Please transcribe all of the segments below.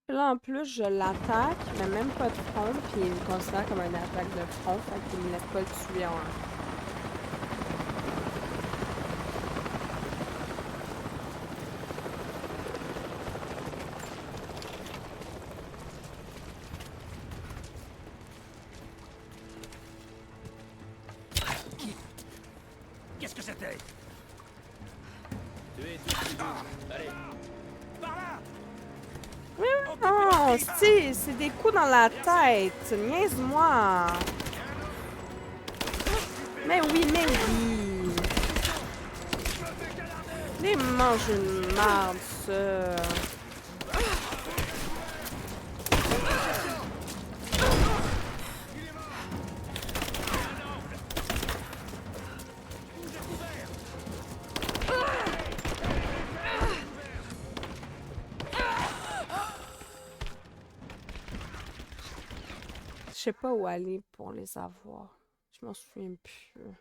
Puis là, en plus, je l'attaque, mais même pas de front, puis il me considère comme une attaque de front, fait qu'il me laisse pas le tuer en un. Qu'est-ce que c'était? Tuez tout ce qui bouge. Allez. Par là! Oh, si, c'est des coups dans la tête. Niaise-moi. Mais oui, mais oui. Les mange une marde, ça. Je sais pas où aller pour les avoir. Je m'en souviens plus.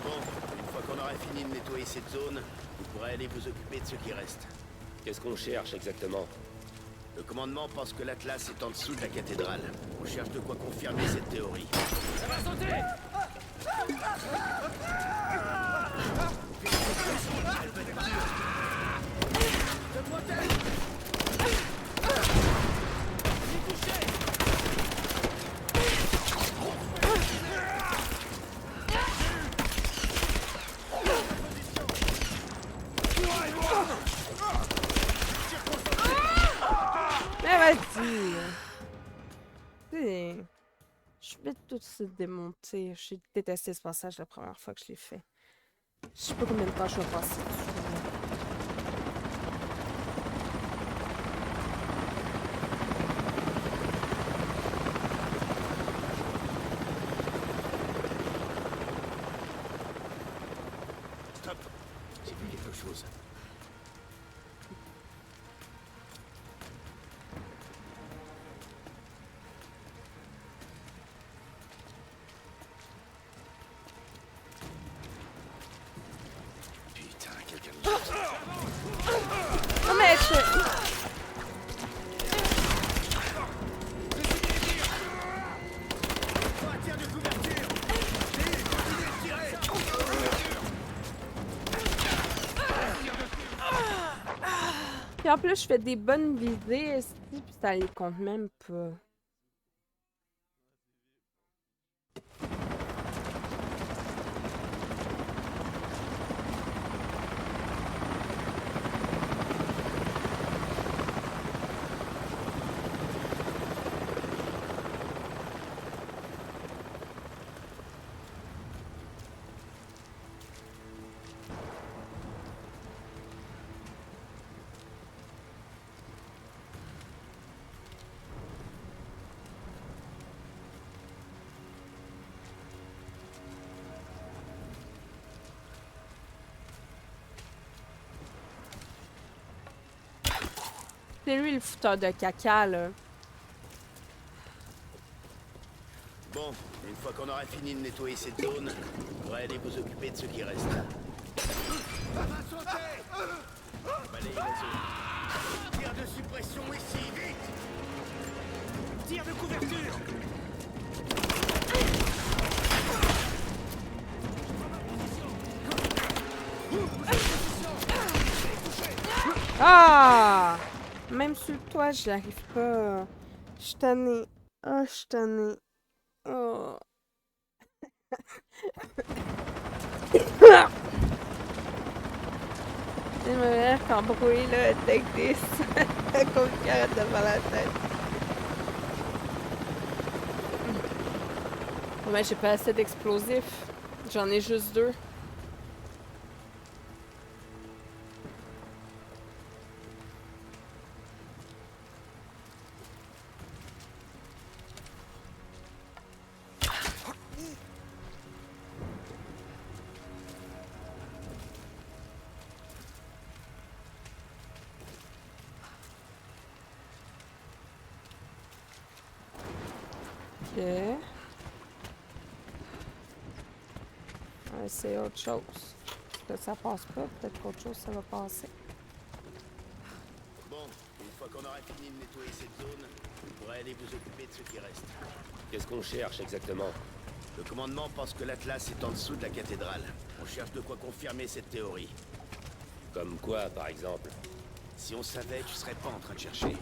Bon, une fois qu'on aura fini de nettoyer cette zone, vous pourrez aller vous occuper de ce qui reste. Qu'est-ce qu'on cherche exactement? Le commandement pense que l'Atlas est en dessous de la cathédrale. On cherche de quoi confirmer cette théorie. Ça va sauter! Mais vas-y. Je vais tout se démonter. J'ai détesté ce passage la première fois que je l'ai fait. Je sais pas combien de temps je vais passer dessus. Stop! J'ai vu quelque chose. Putain, quelqu'un me... Non mais je... Tire de couverture! Continuez de tirer! Puis en plus, je fais des bonnes visées, esti, puis ça les compte même pas. C'est lui le fouteur de caca, là. Bon, une fois qu'on aura fini de nettoyer cette zone, vous pourrez aller vous occuper de ce qui reste. Ça va sauter! Balayez la zone. Tire de suppression ici, vite! Tire de couverture! Ah! Même sur le toit, j'y arrive pas. Je suis tannée. Ah, je suis tannée. Oh. Je me l'air qu'embrouillé, là, avec des comme une carotte devant la tête. Ouais, j'ai pas assez d'explosifs. J'en ai juste 2. On va essayer autre chose. Peut-être que ça passe pas, peut-être qu'autre chose ça va passer. Bon, une fois qu'on aura fini de nettoyer cette zone, vous pourrez aller vous occuper de ce qui reste. Qu'est-ce qu'on cherche exactement? Le commandement pense que l'Atlas est en dessous de la cathédrale. On cherche de quoi confirmer cette théorie. Comme quoi, par exemple? Si on savait, tu serais pas en train de chercher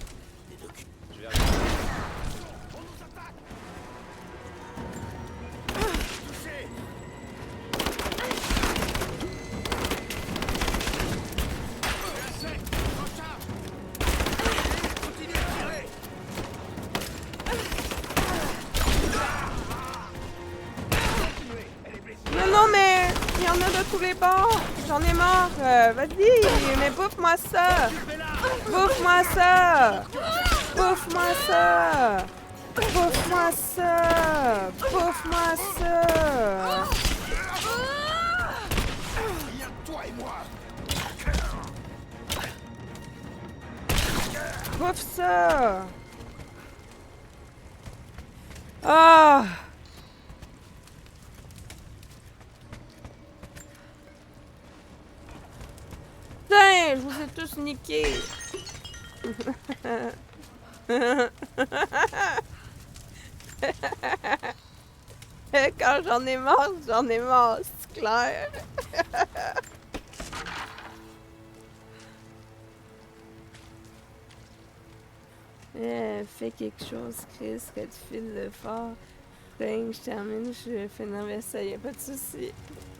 des documents. Je vais regarder. On nous attaque! Touché! Continue à tirer! Non, non, mais il y en a de tous les bords. J'en ai marre. Vas-y, mais bouffe-moi ça. Bouffe-moi ça. Bouffe-moi ça. Bouffe-moi ça. Bouffe-moi ça. Rien que toi et moi! Bouffe ça. Ah. Putain, je vous ai tous niqués. Quand j'en ai marre, c'est clair. Fais quelque chose, Chris, que tu files le fort. Putain, je termine, je fais une vaisselle, y'a pas de soucis.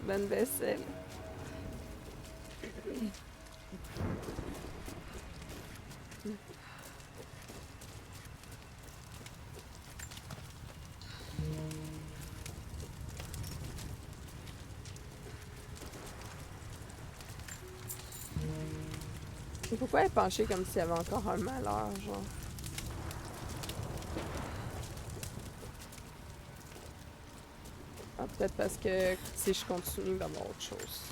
Bonne vaisselle. Mais pourquoi elle est penchée comme s'il y avait encore un malheur, genre? Ah, peut-être parce que si je continue, il va y avoir autre chose.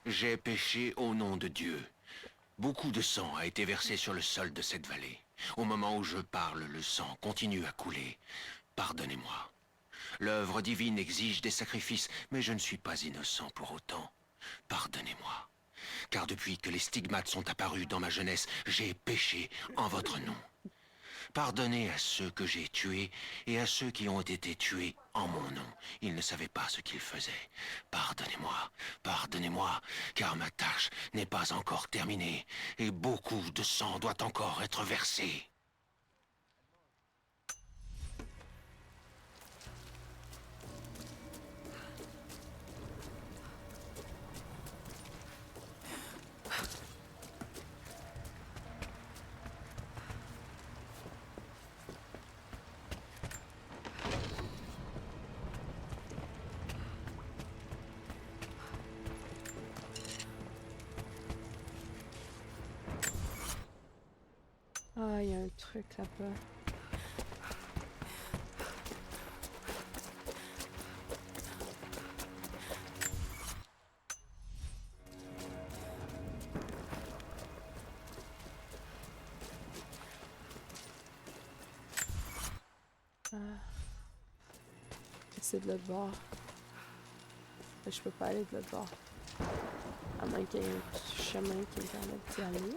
J'ai péché au nom de Dieu. Beaucoup de sang a été versé sur le sol de cette vallée. Au moment où je parle, le sang continue à couler. Pardonnez-moi. L'œuvre divine exige des sacrifices, mais je ne suis pas innocent pour autant. Pardonnez-moi. Car depuis que les stigmates sont apparus dans ma jeunesse, j'ai péché en votre nom. Pardonnez à ceux que j'ai tués et à ceux qui ont été tués en mon nom. Ils ne savaient pas ce qu'ils faisaient. Pardonnez-moi, car ma tâche n'est pas encore terminée et beaucoup de sang doit encore être versé. Ah, il y a un truc là-bas. Ah. C'est de l'autre bord. Je peux pas aller de l'autre bord. À moins qu'il y ait un petit chemin qui me permette d'y aller.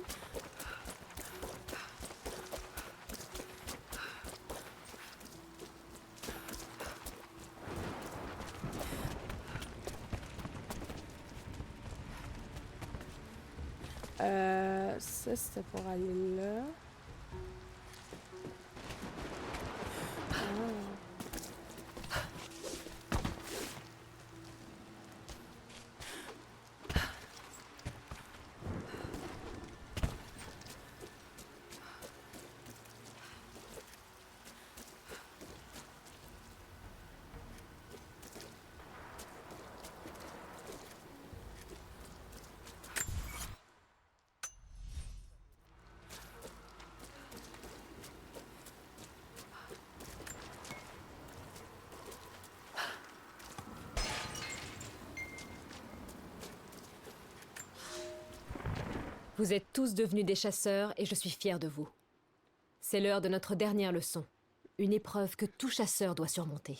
Ça, c'était pour aller là. Vous êtes tous devenus des chasseurs et je suis fière de vous. C'est l'heure de notre dernière leçon, une épreuve que tout chasseur doit surmonter.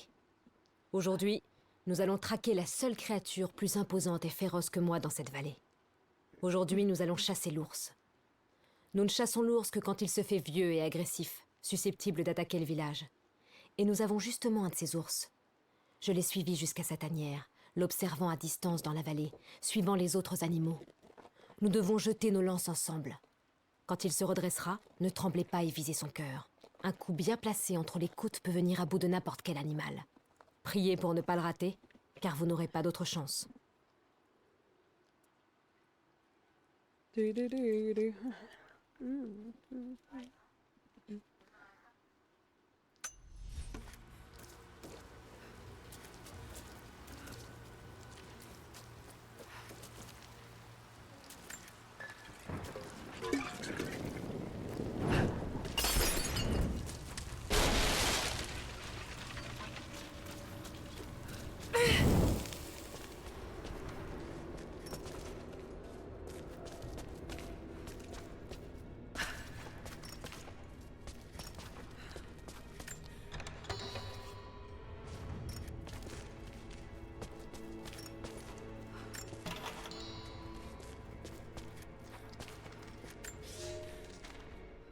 Aujourd'hui, nous allons traquer la seule créature plus imposante et féroce que moi dans cette vallée. Aujourd'hui, nous allons chasser l'ours. Nous ne chassons l'ours que quand il se fait vieux et agressif, susceptible d'attaquer le village. Et nous avons justement un de ces ours. Je l'ai suivi jusqu'à sa tanière, l'observant à distance dans la vallée, suivant les autres animaux. Nous devons jeter nos lances ensemble. Quand il se redressera, ne tremblez pas et visez son cœur. Un coup bien placé entre les côtes peut venir à bout de n'importe quel animal. Priez pour ne pas le rater, car vous n'aurez pas d'autre chance. Du, du, du, du.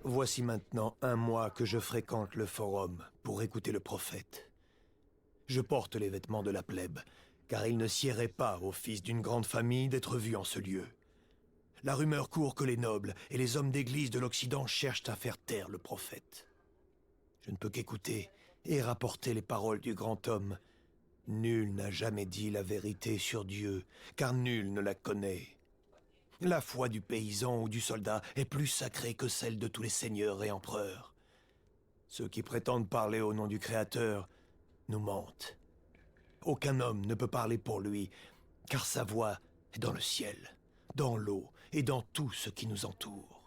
Voici maintenant un mois que je fréquente le forum pour écouter le prophète. Je porte les vêtements de la plèbe, car il ne siérait pas au fils d'une grande famille d'être vu en ce lieu. La rumeur court que les nobles et les hommes d'église de l'Occident cherchent à faire taire le prophète. Je ne peux qu'écouter et rapporter les paroles du grand homme. Nul n'a jamais dit la vérité sur Dieu, car nul ne la connaît. La foi du paysan ou du soldat est plus sacrée que celle de tous les seigneurs et empereurs. Ceux qui prétendent parler au nom du Créateur nous mentent. Aucun homme ne peut parler pour lui, car sa voix est dans le ciel, dans l'eau et dans tout ce qui nous entoure.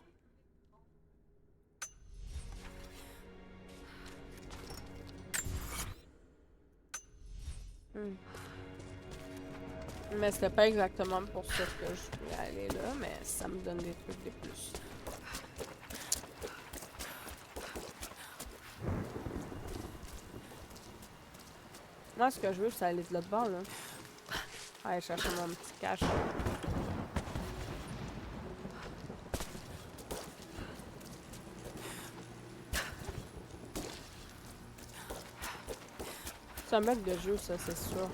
Mais c'était pas exactement pour ça que je voulais aller là, mais ça me donne des trucs de plus. Moi, ce que je veux, c'est aller de l'autre bord, là. Aller chercher mon petit cash. C'est un bug de jeu, ça, c'est sûr.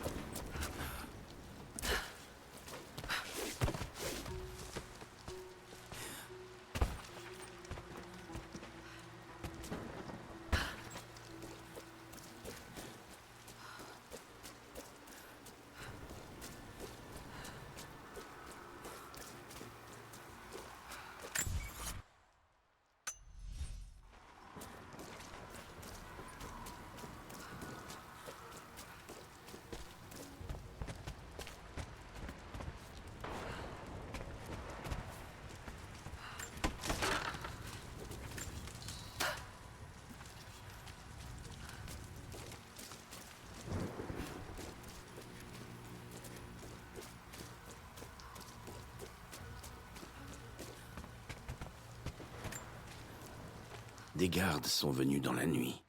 Des gardes sont venus dans la nuit.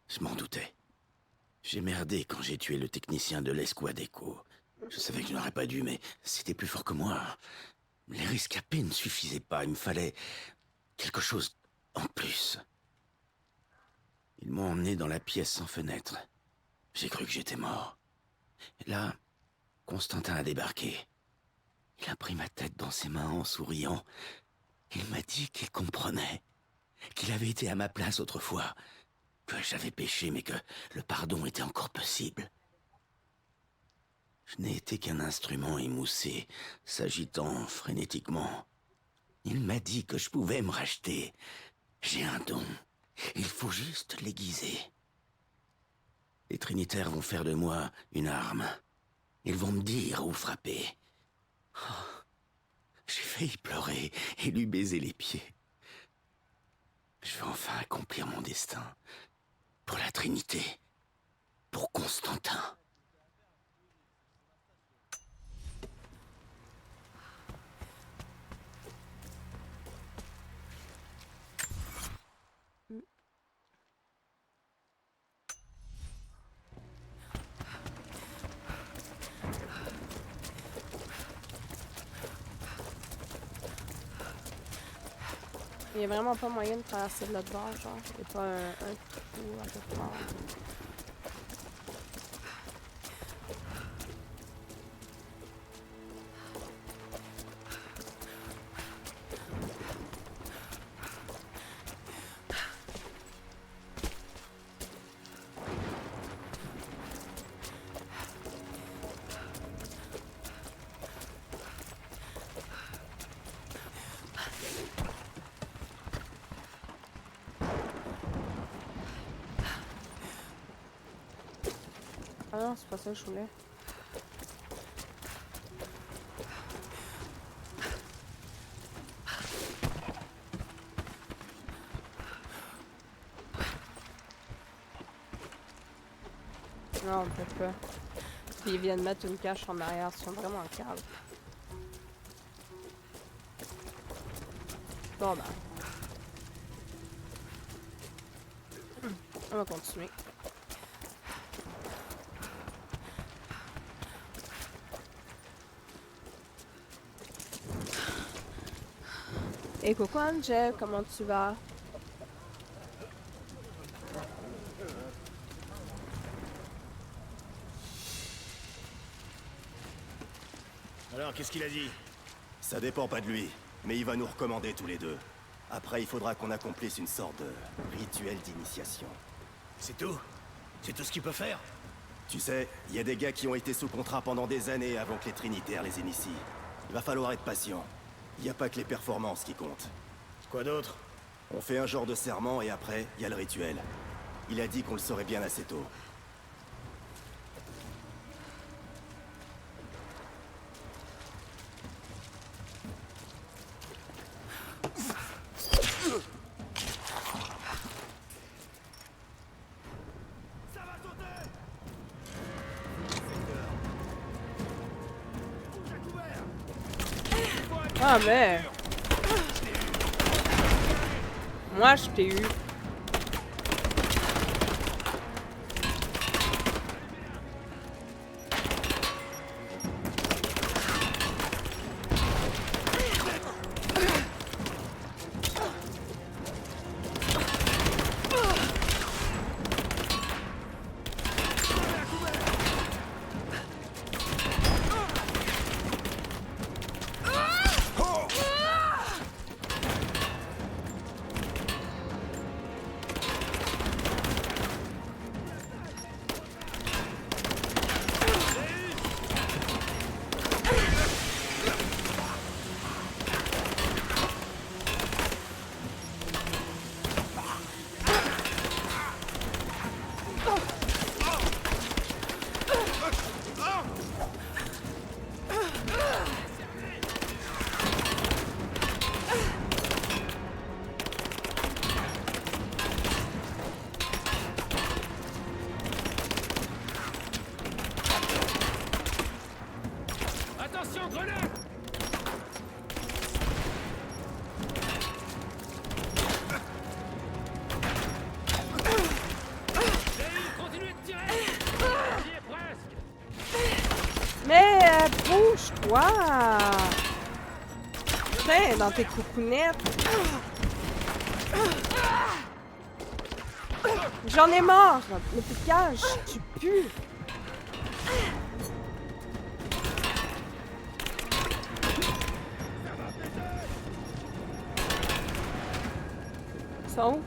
Je m'en doutais. J'ai merdé quand j'ai tué le technicien de l'Esquadeco. Je savais que je n'aurais pas dû, mais c'était plus fort que moi. Les rescapés ne suffisaient pas, il me fallait quelque chose en plus. Ils m'ont emmené dans la pièce sans fenêtre. J'ai cru que j'étais mort. Et là, Constantin a débarqué. Il a pris ma tête dans ses mains en souriant. Il m'a dit qu'il comprenait, qu'il avait été à ma place autrefois, que j'avais péché mais que le pardon était encore possible. Je n'ai été qu'un instrument émoussé, s'agitant frénétiquement. Il m'a dit que je pouvais me racheter. J'ai un don. Il faut juste l'aiguiser. Les Trinitaires vont faire de moi une arme. Ils vont me dire où frapper. Oh, j'ai failli pleurer et lui baiser les pieds. Je vais enfin accomplir mon destin. Pour la Trinité. Pour Constantin. Il n'y a vraiment pas moyen de traverser de l'autre bord, genre. Il n'y a pas un trou à quelque part. Ah non, c'est pas ça que je voulais. Non, on peut pas. Puis ils viennent mettre une cache en arrière, ils sont vraiment calmes. Bon ben. On va continuer. Et coucou Angel, comment tu vas? Alors, qu'est-ce qu'il a dit? Ça dépend pas de lui, mais il va nous recommander tous les deux. Après, il faudra qu'on accomplisse une sorte de rituel d'initiation. C'est tout? C'est tout ce qu'il peut faire? Tu sais, il y a des gars qui ont été sous contrat pendant des années avant que les Trinitaires les initient. Il va falloir être patient. Il n'y a pas que les performances qui comptent. Quoi d'autre? On fait un genre de serment et après, il y a le rituel. Il a dit qu'on le saurait bien assez tôt. Ah mais... Moi je t'ai eu. Attention, grenade! Continuez de tirer! J'y ai presque! Mais bouge-toi! Putain, dans tes coucounettes! J'en ai marre! Le piquage, tu pues! sont où?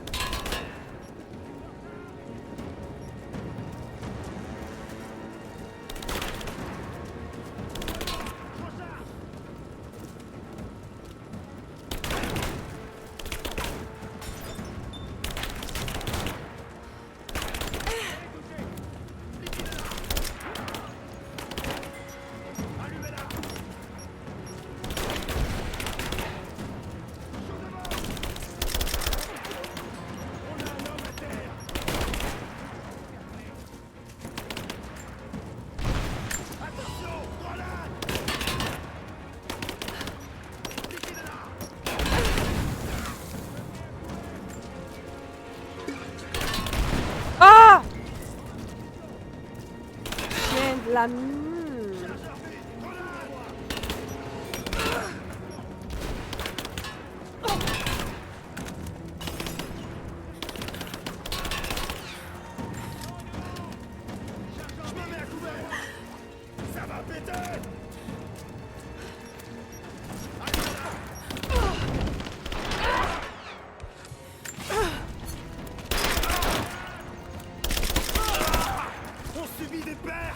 Ah! Chien de la Je me mets à couvert. Ça va péter. On subit des pertes.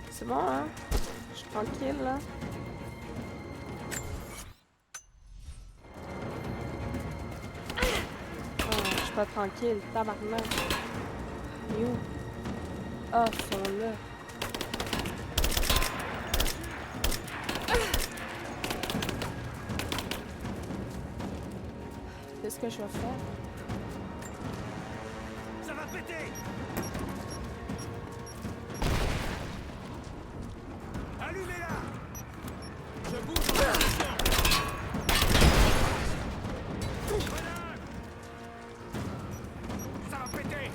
C'est bon, hein? Je suis tranquille, là. Oh, je suis pas tranquille, tabarnak. Il est où? Ah, ils sont là. Qu'est-ce que je vais faire? Ça va péter. Allumez-la. Je bouge en position. Grenade. Ça va péter.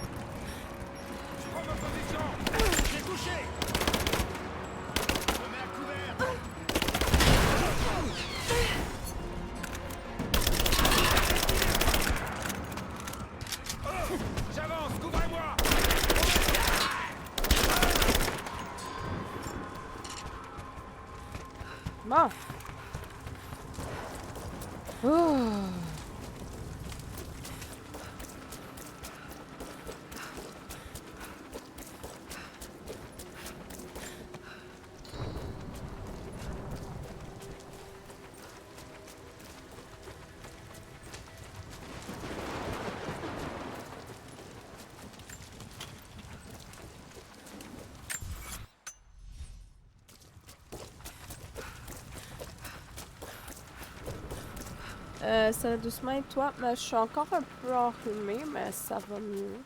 Je prends ma position. J'ai touché. Je me mets à couvert. J'avance, couvrez-moi. Bon. Oh. Ça va doucement et toi? Mais je suis encore un peu enrhumée, mais ça va mieux.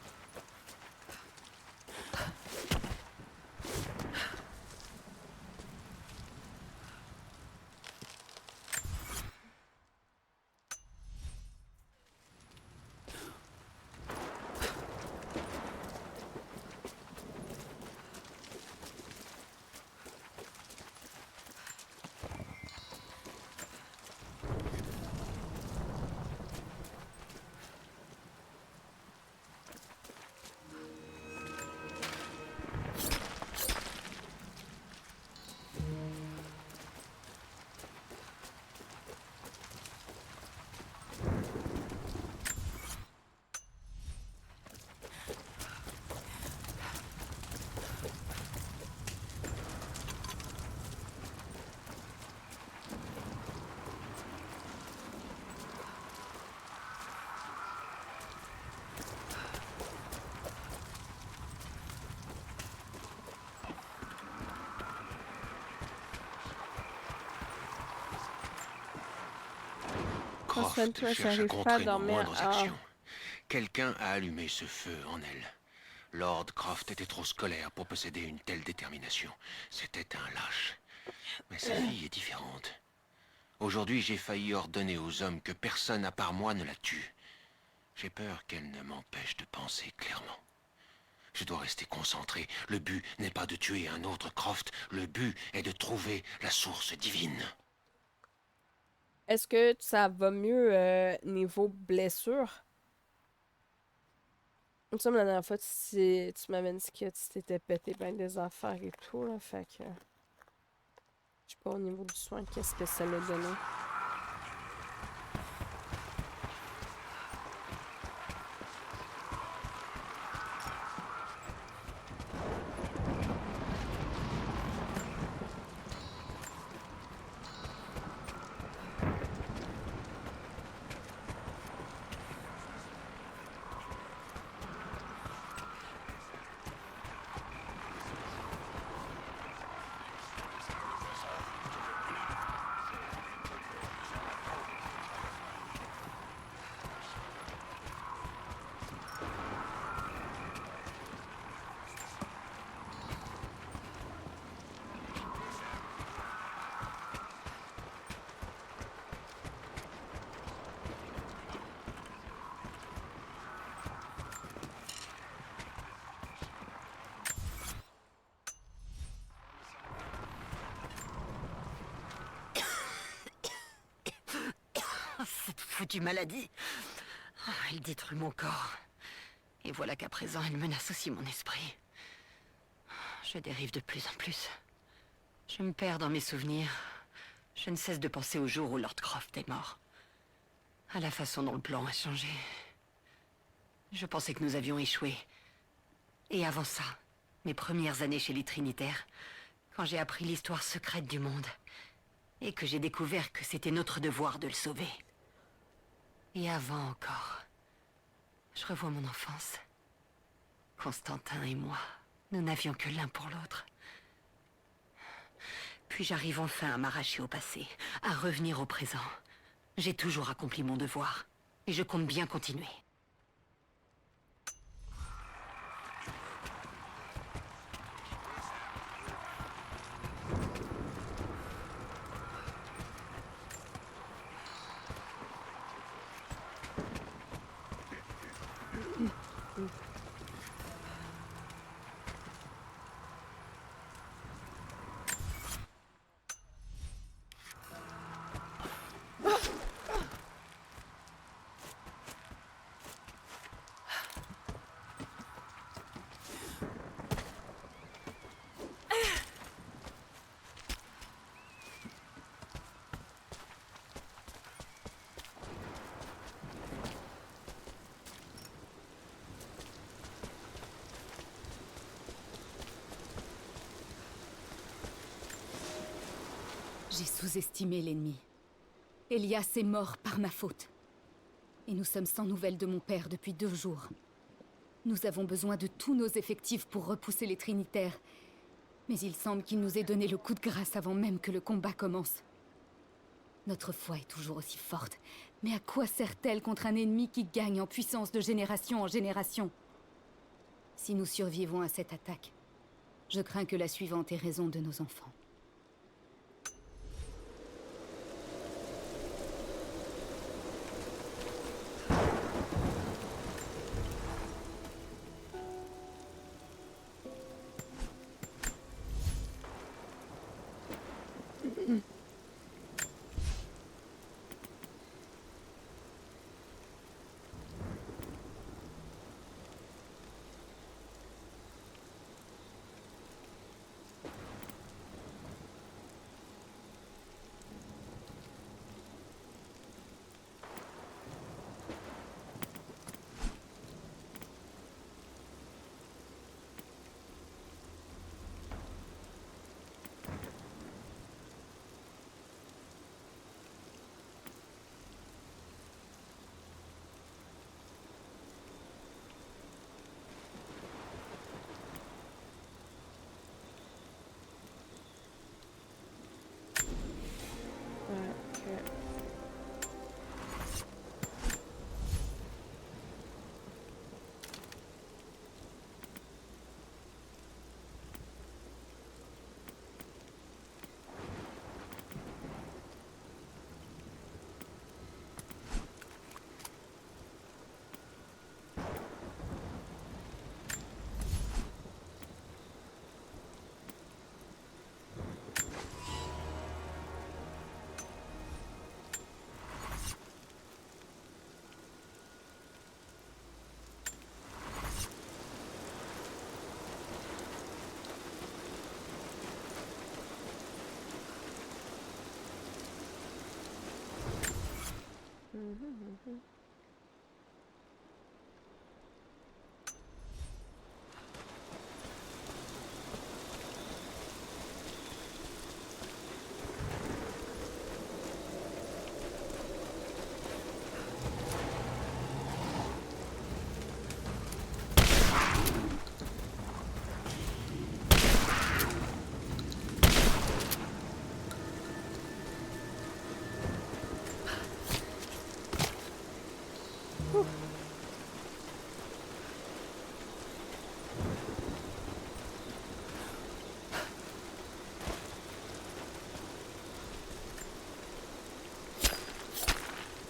Croft Concentre-toi, cherche à j'arrive pas à contrer nos dormir. moindres Ah. actions. Quelqu'un a allumé ce feu en elle. Lord Croft était trop scolaire pour posséder une telle détermination. C'était un lâche. Mais sa fille est différente. Aujourd'hui, j'ai failli ordonner aux hommes que personne à part moi ne la tue. J'ai peur qu'elle ne m'empêche de penser clairement. Je dois rester concentré. Le but n'est pas de tuer un autre Croft. Le but est de trouver la source divine. Est-ce que ça va mieux niveau blessure? Il me semble la dernière fois, tu m'avais dit que tu t'étais pété ben des affaires et tout, là, fait que... Je sais pas, au niveau du soin, qu'est-ce que ça l'a donné? Cette foutue maladie. Elle détruit mon corps. Et voilà qu'à présent, elle menace aussi mon esprit. Je dérive de plus en plus. Je me perds dans mes souvenirs. Je ne cesse de penser au jour où Lord Croft est mort. À la façon dont le plan a changé. Je pensais que nous avions échoué. Et avant ça, mes premières années chez les Trinitaires, quand j'ai appris l'histoire secrète du monde, et que j'ai découvert que c'était notre devoir de le sauver. Et avant encore, je revois mon enfance. Constantin et moi, nous n'avions que l'un pour l'autre. Puis j'arrive enfin à m'arracher au passé, à revenir au présent. J'ai toujours accompli mon devoir, et je compte bien continuer. J'ai sous-estimé l'ennemi. Elias est mort par ma faute. Et nous sommes sans nouvelles de mon père depuis 2 jours. Nous avons besoin de tous nos effectifs pour repousser les Trinitaires. Mais il semble qu'il nous ait donné le coup de grâce avant même que le combat commence. Notre foi est toujours aussi forte. Mais à quoi sert-elle contre un ennemi qui gagne en puissance de génération en génération? Si nous survivons à cette attaque, je crains que la suivante ait raison de nos enfants.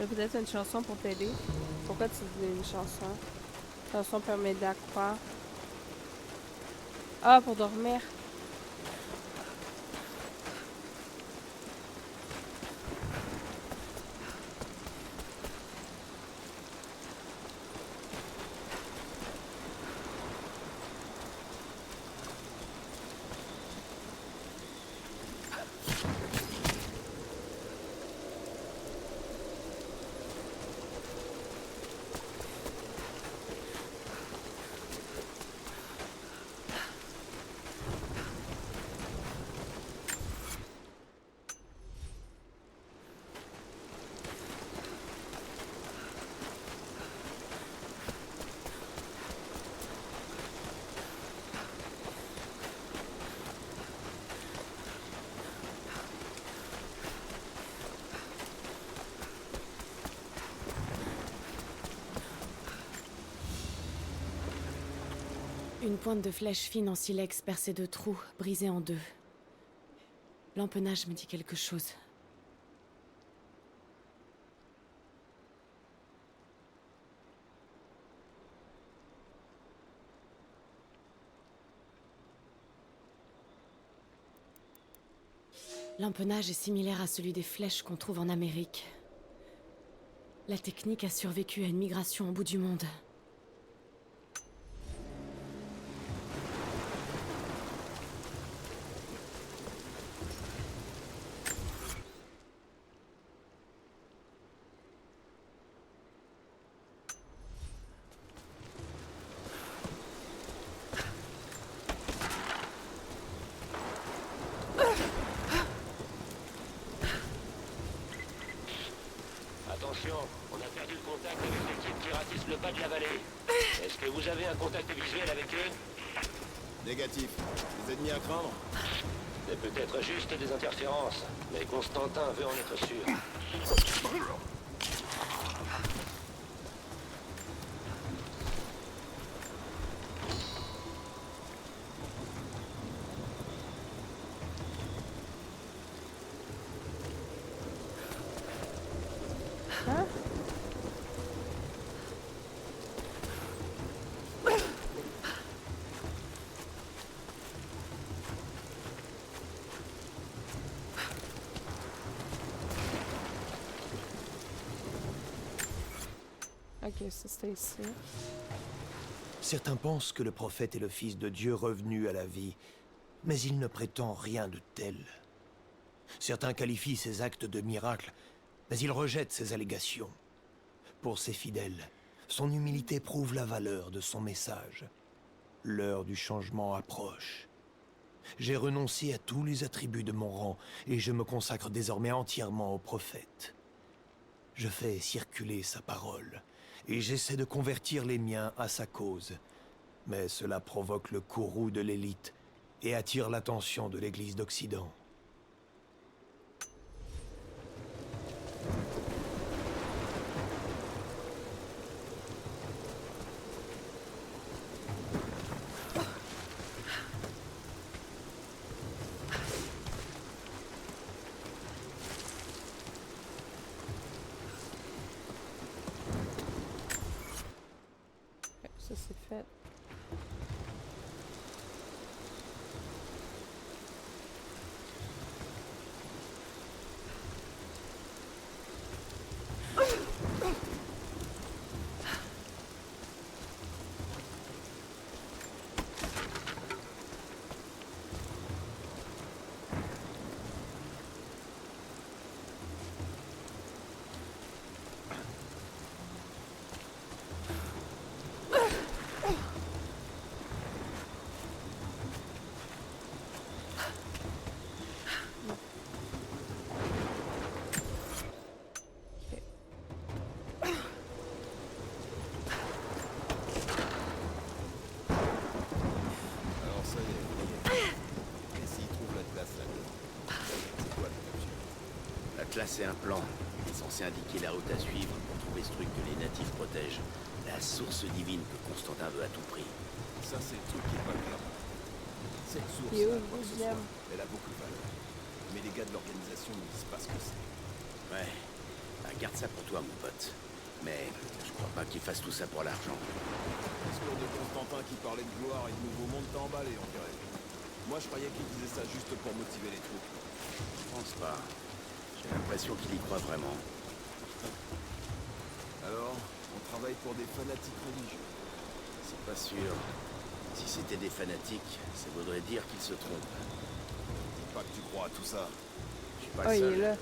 T'as peut-être une chanson pour t'aider. Pourquoi tu dis une chanson? La chanson permet d'accroître. Ah, pour dormir. Une pointe de flèche fine en silex percée de trous, brisée en deux. L'empennage me dit quelque chose. L'empennage est similaire à celui des flèches qu'on trouve en Amérique. La technique a survécu à une migration au bout du monde. Attention, on a perdu le contact avec l'équipe qui ratisse le bas de la vallée. Est-ce que vous avez un contact visuel avec eux? Négatif. Les ennemis à craindre? C'est peut-être juste des interférences, mais Constantin veut en être sûr. Hein? Ok, ça c'était ici. Certains pensent que le prophète est le fils de Dieu revenu à la vie, mais il ne prétend rien de tel. Certains qualifient ses actes de miracles, mais il rejette ces allégations. Pour ses fidèles, son humilité prouve la valeur de son message. L'heure du changement approche. J'ai renoncé à tous les attributs de mon rang et je me consacre désormais entièrement au prophète. Je fais circuler sa parole et j'essaie de convertir les miens à sa cause. Mais cela provoque le courroux de l'élite et attire l'attention de l'Église d'Occident. Ça c'est fait. Alors ça y est. Et s'il trouve la classe là-dedans? C'est quoi le capture? La classe est un plan. Il est censé indiquer la route à suivre pour trouver ce truc que les natifs protègent. La source divine que Constantin veut à tout prix. Ça, c'est le truc qui est pas clair. Cette source, Et où là, le quoi que ce deuxième? soit, elle a beaucoup de valeur. Mais les gars de l'organisation ne disent pas ce que c'est. Ouais. Ah, garde ça pour toi, mon pote. Mais je crois pas qu'il fasse tout ça pour l'argent. Discours de Constantin qui parlait de gloire et de nouveau monde t'a emballé, on dirait. Moi, je croyais qu'il disait ça juste pour motiver les troupes. Je pense pas. J'ai l'impression qu'il y croit vraiment. Alors, on travaille pour des fanatiques religieux. C'est pas sûr. Si c'était des fanatiques, ça voudrait dire qu'ils se trompent. Dis pas que tu crois à tout ça. Je suis pas Oh, le il seul. est là.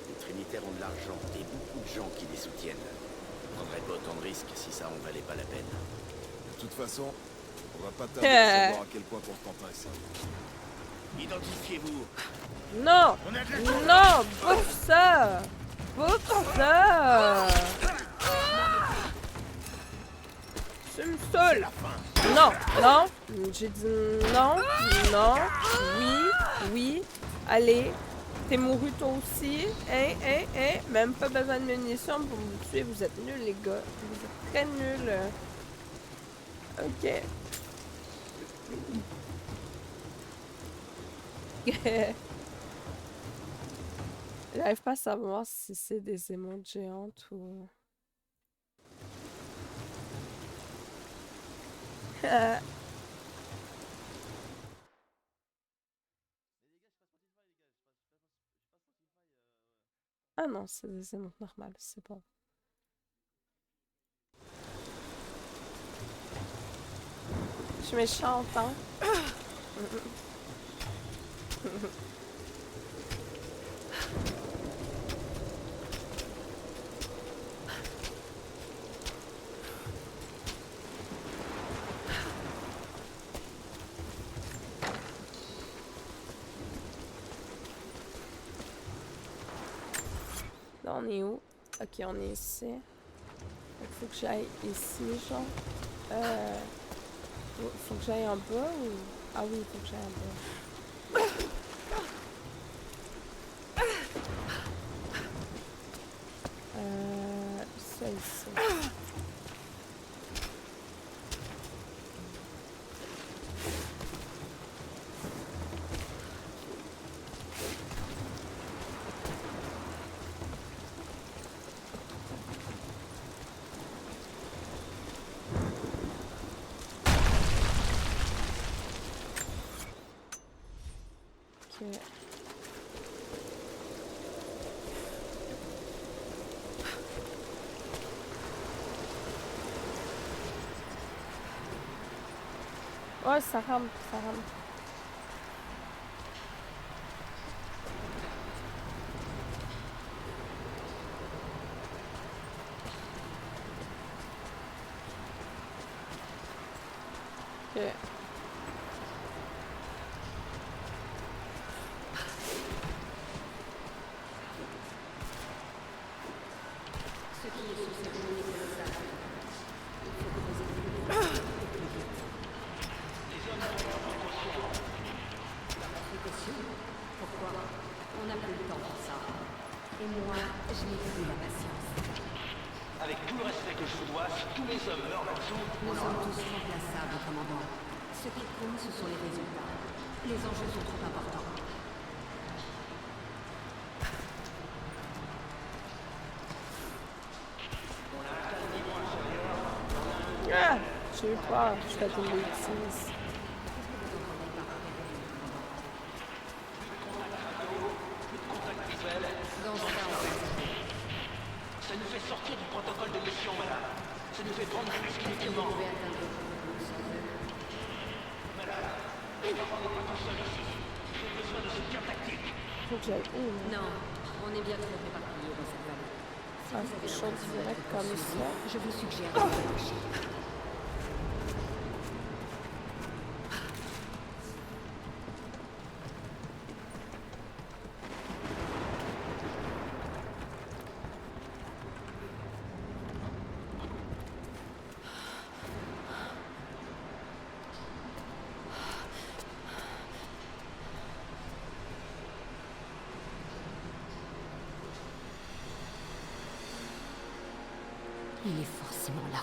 Les Trinitaires ont de l'argent et beaucoup de gens qui les soutiennent. Je prendrais pas autant de risques si ça en valait pas la peine. De toute façon, on va pas tarder à savoir à quel point Constantin est sérieux. Identifiez-vous. Non! Non! Bouffe ça! Bouffe ça! Tu me saoules! Non! Non! J'ai dit non! Non! Oui! Oui! Allez! T'es mouru toi aussi! Hein? Hein? Hein? Même pas besoin de munitions pour me tuer. Vous êtes nuls, les gars. Vous êtes très nuls. Ok. J'arrive pas à savoir si c'est des émotes géantes ou... Ah non, c'est des émotes normales, c'est bon. Je suis méchante, hein? Là, on est où? Ok, on est ici. Il faut que j'aille ici, genre. Faut que j'aille en bas ou... Ah oui, il faut que j'aille en bas. Ça ici. Ok. Ouais, ça rame, ça rame. Ok. Avec tout le respect que je vous dois, si tous les hommes meurent là-dessous, Nous sommes tous remplaçables, commandant. Ce qui compte, ce sont les résultats. Les enjeux sont trop importants. Ah! J'ai eu peur, je fais une bêtise. Dans ce cas, ça nous fait sortir du protocole de mission, madame. Ça nous fait prendre un risque inutilement. vous pouvez atteindre. Faut que j'aille où, là? Non, on est bien trop éparpillés dans cette vallée. Si Ah, vous avez chaud l'intention direct d'être comme poursuivi, ça. je vous suggère de vous lâcher. Il est forcément là.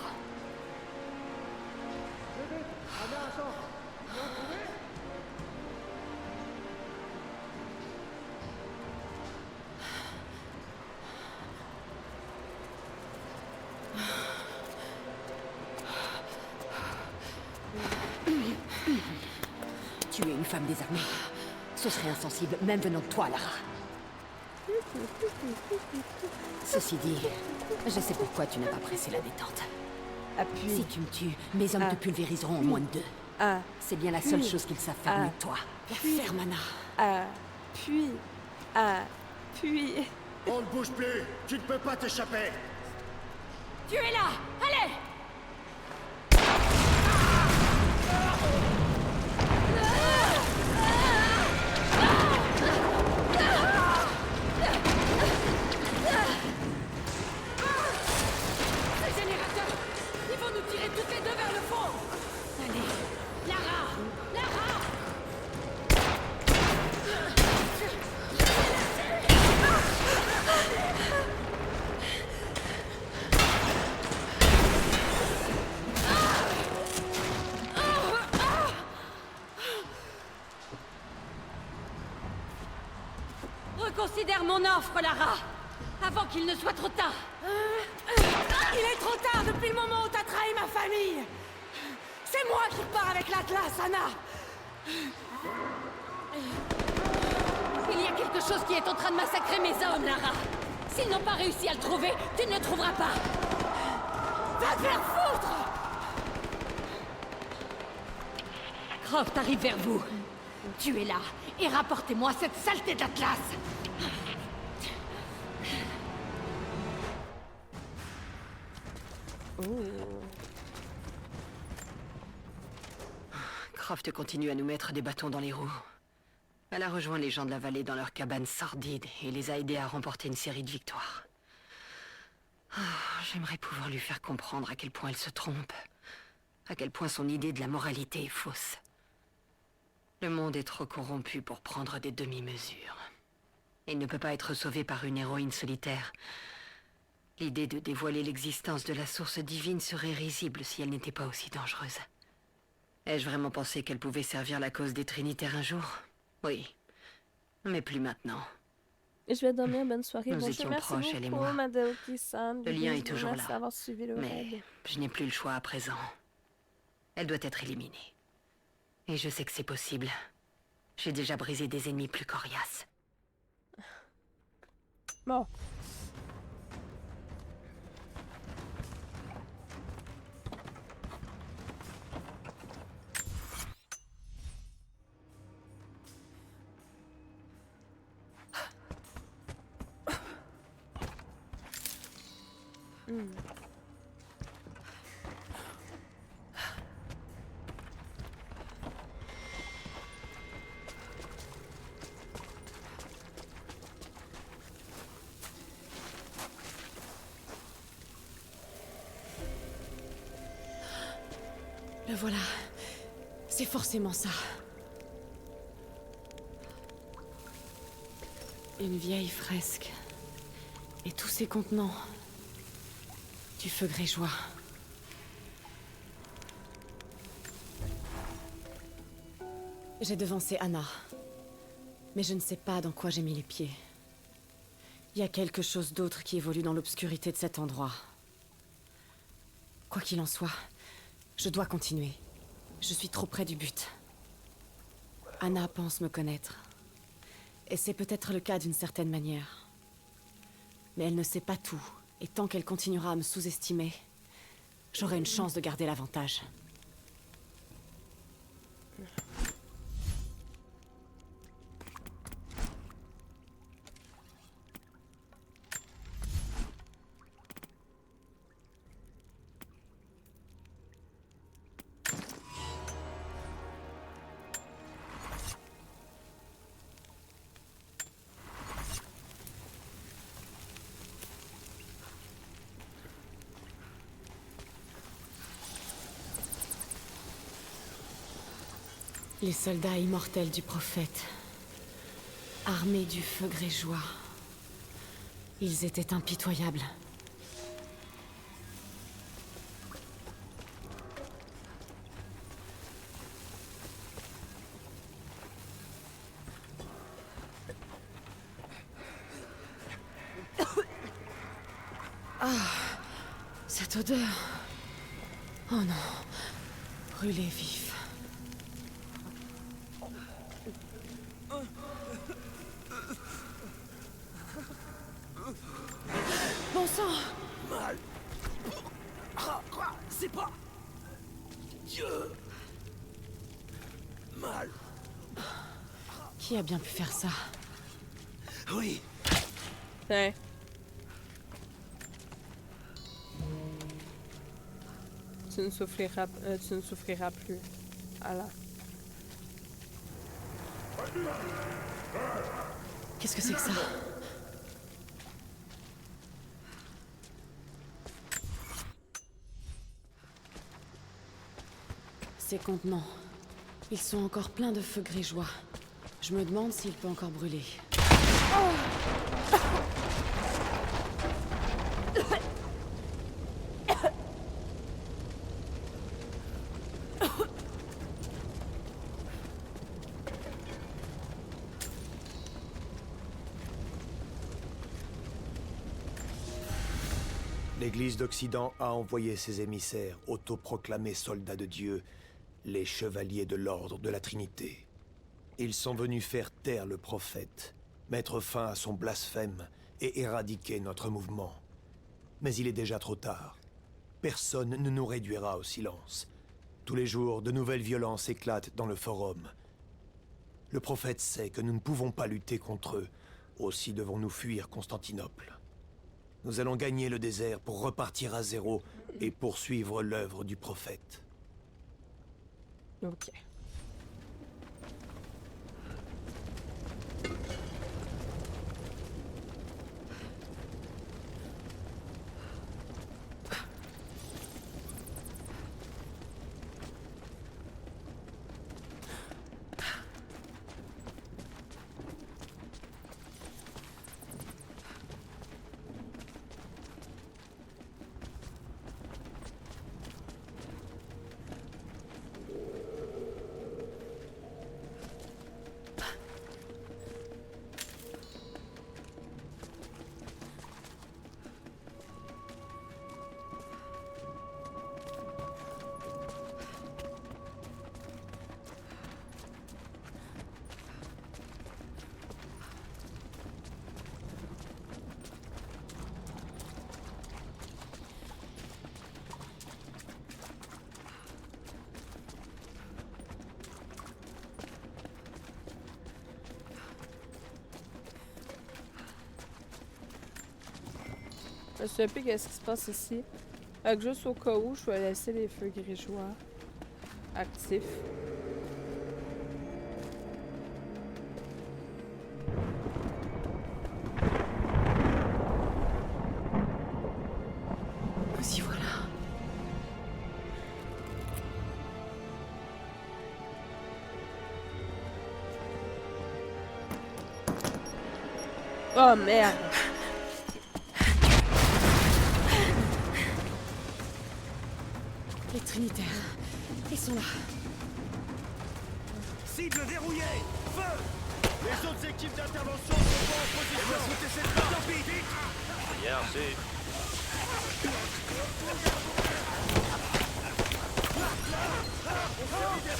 Tuer une femme désarmée, ce serait insensible, même venant de toi, Lara. Ceci dit, je sais pourquoi tu n'as pas pressé la détente. Appuie. Si tu me tues, mes hommes te pulvériseront en moins de 2. C'est bien la seule chose qu'ils savent faire mieux que toi. La ferme, Anna. Appuie. Appuie. On ne bouge plus. Tu ne peux pas t'échapper. Tu es là! Allez! Ces générateurs, ils vont nous tirer toutes les deux vers le fond! Allez, Lara! Lara! Reconsidère mon offre, Lara! Avant qu'il ne soit trop tard! Il est trop tard depuis le moment où t'as trahi ma famille. C'est moi qui pars avec l'Atlas, Anna. Il y a quelque chose qui est en train de massacrer mes hommes, Lara! S'ils n'ont pas réussi à le trouver, tu ne le trouveras pas! Va te faire foutre! Croft arrive vers vous. Tu es là, et rapportez-moi cette saleté d'Atlas! Croft continue à nous mettre des bâtons dans les roues. Elle a rejoint les gens de la vallée dans leur cabane sordide et les a aidés à remporter une série de victoires. J'aimerais pouvoir lui faire comprendre à quel point elle se trompe. À quel point son idée de la moralité est fausse. Le monde est trop corrompu pour prendre des demi-mesures. Il ne peut pas être sauvé par une héroïne solitaire. L'idée de dévoiler l'existence de la source divine serait risible si elle n'était pas aussi dangereuse. Ai-je vraiment pensé qu'elle pouvait servir la cause des Trinitaires un jour? Oui. Mais plus maintenant. Je vais dormir, bonne soirée. Nous Bonjour, étions merci proches, elle et beaucoup, moi. Madeoki-san. Le lien est toujours Merci là. d'avoir suivi le Mais raid. je n'ai plus le choix à présent. Elle doit être éliminée. Et je sais que c'est possible. J'ai déjà brisé des ennemis plus coriaces. Bon. Le voilà. C'est forcément ça. Une vieille fresque. Et tous ces contenants. Du feu grégeois. J'ai devancé Anna. Mais je ne sais pas dans quoi j'ai mis les pieds. Il y a quelque chose d'autre qui évolue dans l'obscurité de cet endroit. Quoi qu'il en soit, je dois continuer. Je suis trop près du but. Anna pense me connaître. Et c'est peut-être le cas d'une certaine manière. Mais elle ne sait pas tout. Et tant qu'elle continuera à me sous-estimer, j'aurai une chance de garder l'avantage. Les soldats immortels du prophète, armés du feu grégeois, ils étaient impitoyables. Ah, cette odeur. Oh non, brûlé vif. Bon sang! Mal. C'est pas... Dieu. Mal. Qui a bien pu faire ça? Oui. Tiens. Tu ne souffriras plus. Allah. Qu'est-ce que c'est que ça? Ces contenants. Ils sont encore pleins de feu grégeois. Je me demande s'il peut encore brûler. L'Église d'Occident a envoyé ses émissaires, autoproclamés soldats de Dieu, les chevaliers de l'ordre de la Trinité. Ils sont venus faire taire le prophète, mettre fin à son blasphème et éradiquer notre mouvement. Mais il est déjà trop tard. Personne ne nous réduira au silence. Tous les jours, de nouvelles violences éclatent dans le forum. Le prophète sait que nous ne pouvons pas lutter contre eux, aussi devons-nous fuir Constantinople. Nous allons gagner le désert pour repartir à zéro et poursuivre l'œuvre du prophète. Ok. Je me souviens plus qu'est-ce qui se passe ici. Fait que juste au cas où, je vais laisser les feux grégeois actifs. Nous y voilà. Oh merde! Les Trinitaires. Ils sont là. Cible verrouillée! Feu! Les autres équipes d'intervention sont pas en position! Sauter cette porte! Vite! Bien reçu.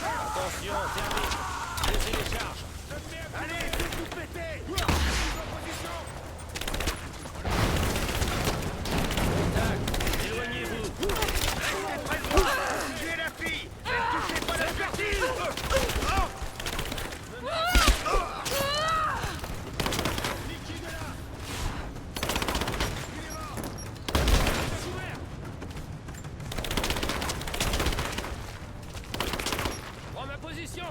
Attention, termine. Laissez les charges. Allez, faites tout péter! Contact. Éloignez-vous. Restez près de moi! Suivez la fille! Ne touchez pas la perdition! Prends ma position.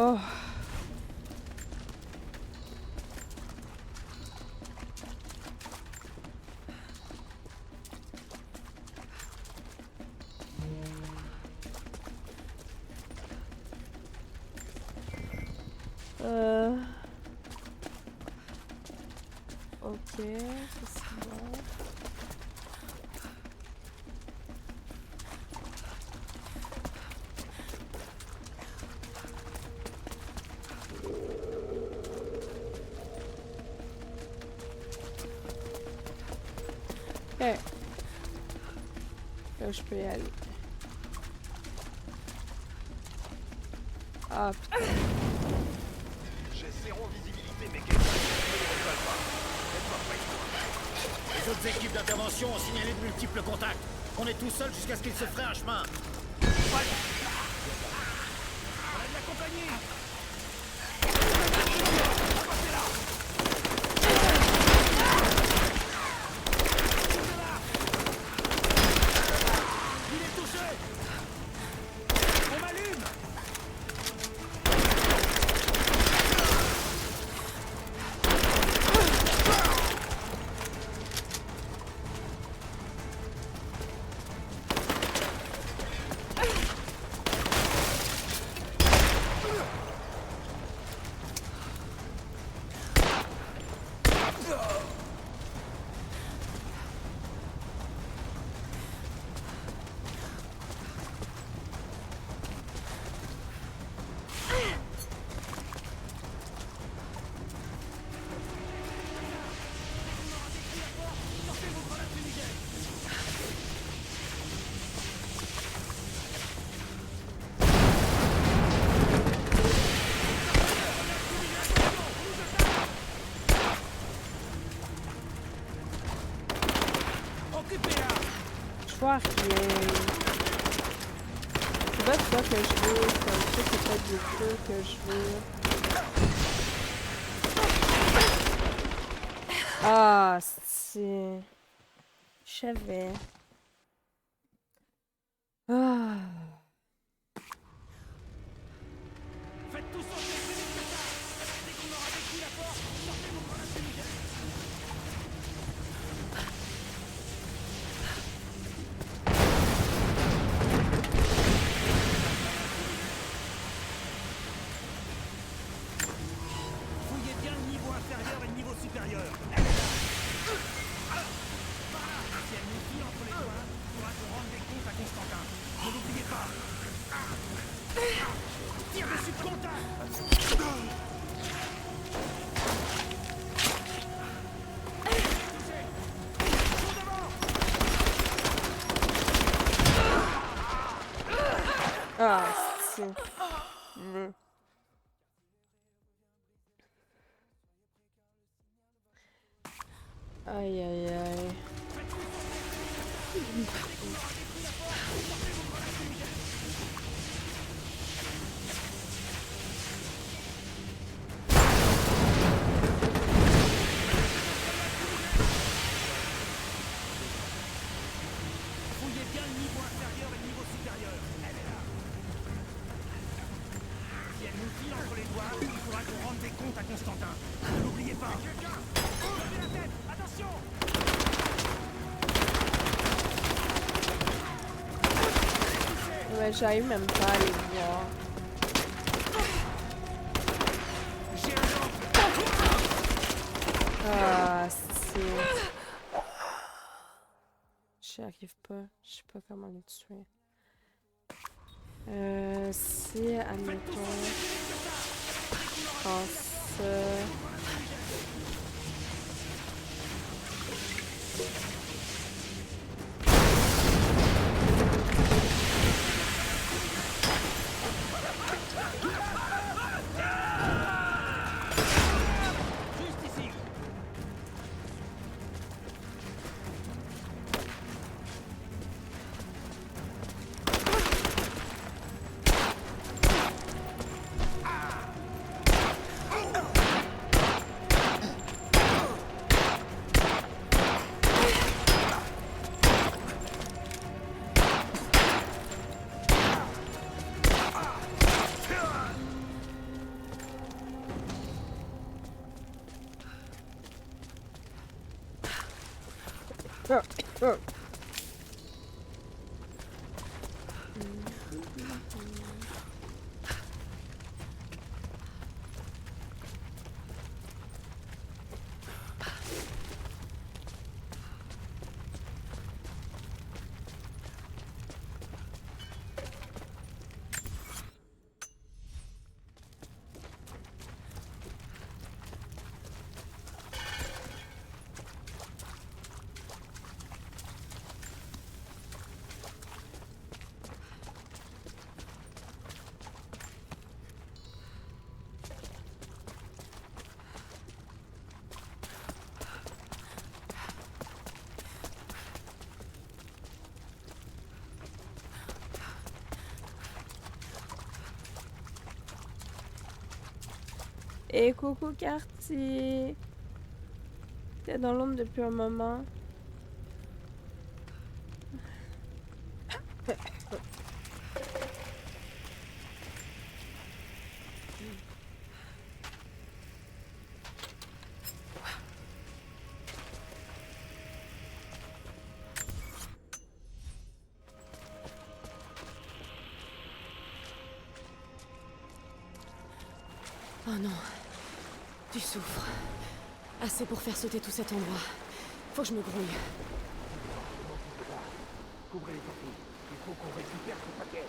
Oh. Ok, ça c'est bon. Ok. Là, je peux y aller. Ah putain. J'ai zéro visibilité, mais quelqu'un ne va pas. Les autres équipes d'intervention ont signalé de multiples contacts. On est tout seul jusqu'à ce qu'il se ferait un chemin. Voilà. On a de la compagnie. Il est touché. On m'allume. Je vois rien. C'est pas ça que je veux. Je sais que c'est pas du feu que je veux. Ah, c'est... Je savais. Ah. Faites tout sauter plus vite que ça. Dès qu'on aura vécu la porte, sortez vos grenades fumigènes. Fouillez bien le niveau inférieur et le niveau supérieur. Elle est là. Si elle nous file entre les doigts, il faudra qu'on rende des comptes à Constantin. Ne l'oubliez pas. Tire dessus de contact. Ah, c'est... Aïe, aïe, aïe. Fouillez bien le niveau inférieur et le niveau supérieur. Elle est là. Si elle nous file entre les doigts, il faudra qu'on rende des comptes à Constantin. Ne l'oubliez pas. Levez la tête. Attention. Ouais, j'arrive même pas à les voir. Ah, c'est... J'y arrive pas. Je sais pas comment les tuer. Si, admettons... Je pense... Et coucou Carty. T'es dans l'ombre depuis un moment. Oh non. Tu souffres. Assez pour faire sauter tout cet endroit. Faut que je me grouille. Couvrez les sorties. Il faut qu'on récupère ce paquet.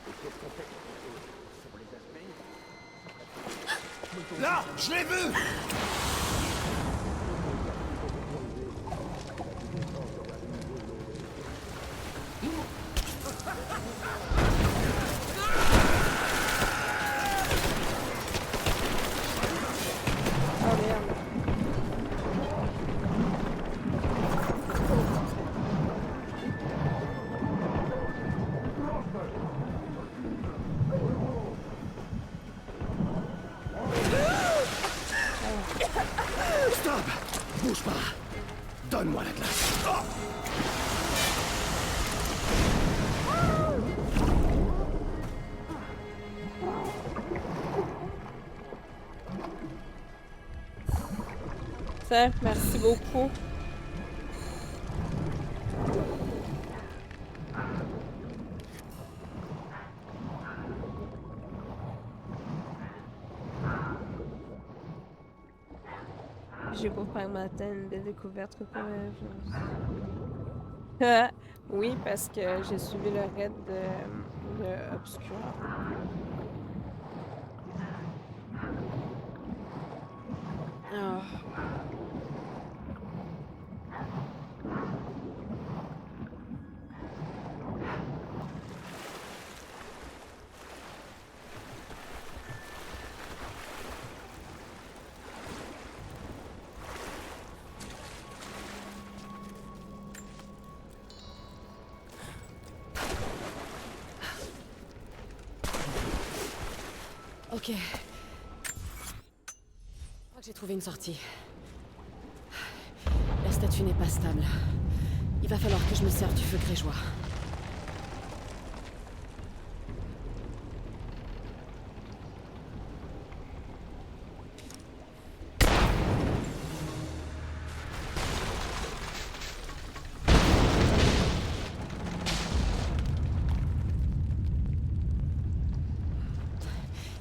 Et qu'est-ce qu'on fait sur les aspects? Là, je l'ai vu! Oh merde. Stop! Bouge pas! Donne-moi la glace! Ça, merci beaucoup. J'ai pour faire matin une belle découverte que oui, parce que j'ai suivi le raid de Obscura. Oh. Ok. Je crois que j'ai trouvé une sortie. La statue n'est pas stable. Il va falloir que je me serve du feu grégeois.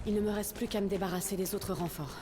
Il ne me reste plus qu'à me débarrasser des autres renforts.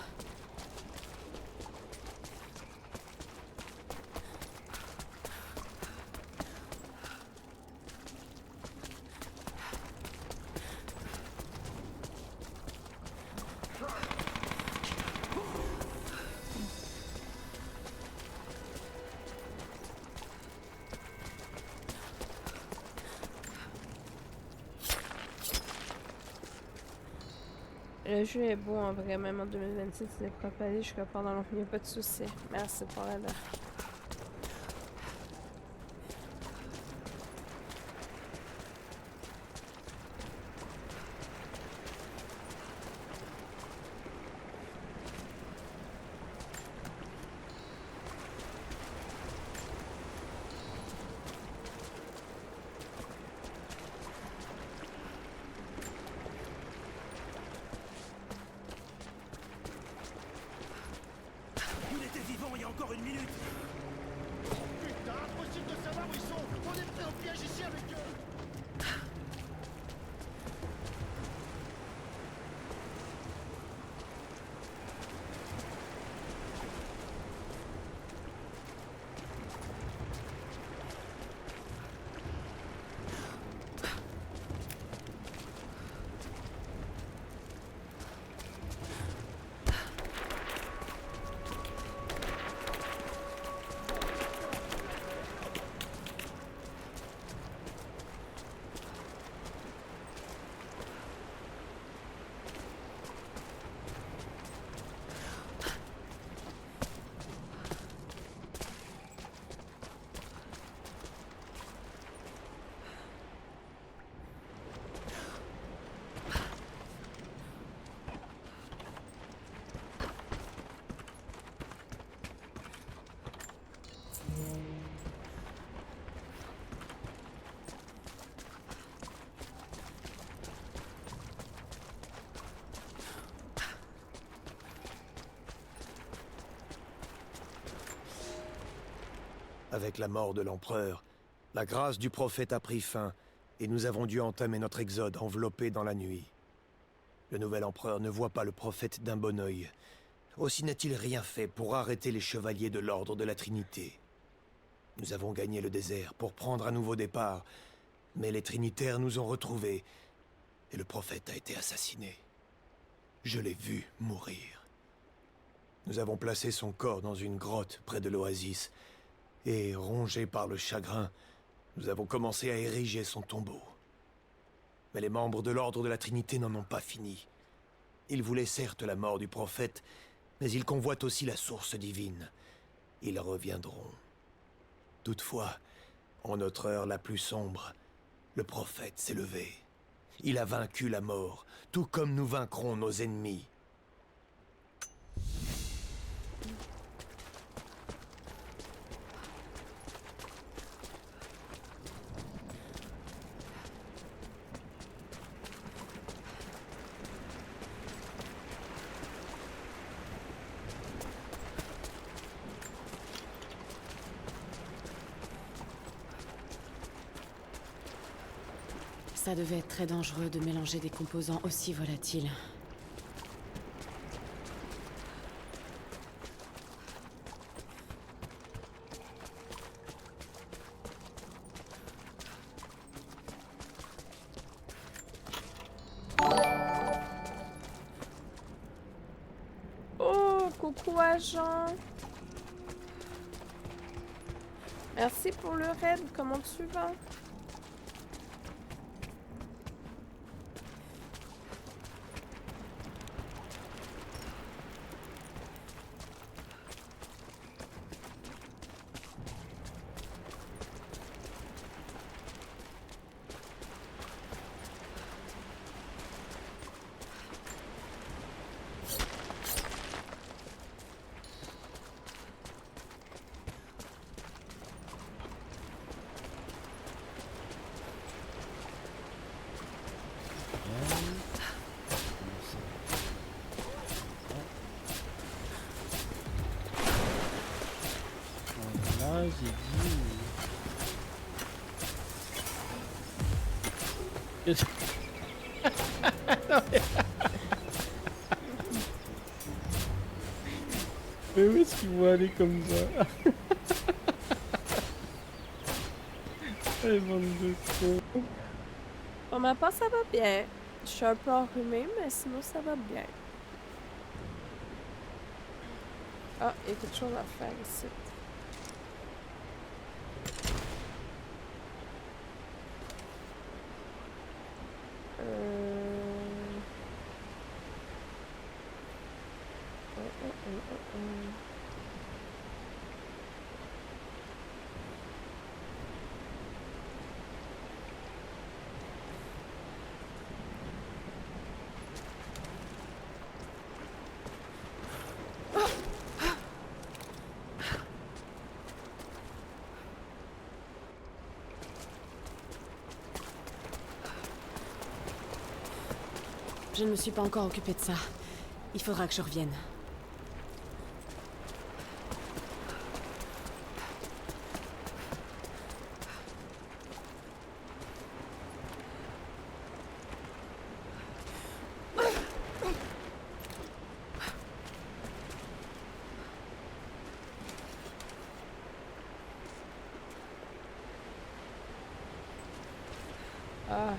Le jeu est beau en vrai, même en 2026, il est propagé jusqu'à pendant longtemps, il n'y a pas de souci. Merci pour l'aide. Il était vivant il y a encore une minute! Avec la mort de l'empereur, la grâce du prophète a pris fin, et nous avons dû entamer notre exode enveloppé dans la nuit. Le nouvel empereur ne voit pas le prophète d'un bon œil. Aussi n'a-t-il rien fait pour arrêter les chevaliers de l'ordre de la Trinité. Nous avons gagné le désert pour prendre un nouveau départ, mais les Trinitaires nous ont retrouvés, et le prophète a été assassiné. Je l'ai vu mourir. Nous avons placé son corps dans une grotte près de l'oasis, et, rongés par le chagrin, nous avons commencé à ériger son tombeau. Mais les membres de l'ordre de la Trinité n'en ont pas fini. Ils voulaient certes la mort du prophète, mais ils convoitent aussi la source divine. Ils reviendront. Toutefois, en notre heure la plus sombre, le prophète s'est levé. Il a vaincu la mort, tout comme nous vaincrons nos ennemis. Ça devait être très dangereux de mélanger des composants aussi volatiles. Oh, coucou agent. Merci pour le raid, comment tu vas? Là, j'ai dit... Mais où est-ce qu'ils vont aller comme ça? Eh, bande de cons. Pour ma part, ça va bien. Je suis un peu enrhumée, mais sinon ça va bien. Ah, il y a quelque chose à faire ici. Je ne me suis pas encore occupée de ça. Il faudra que je revienne. Ah.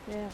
Merde.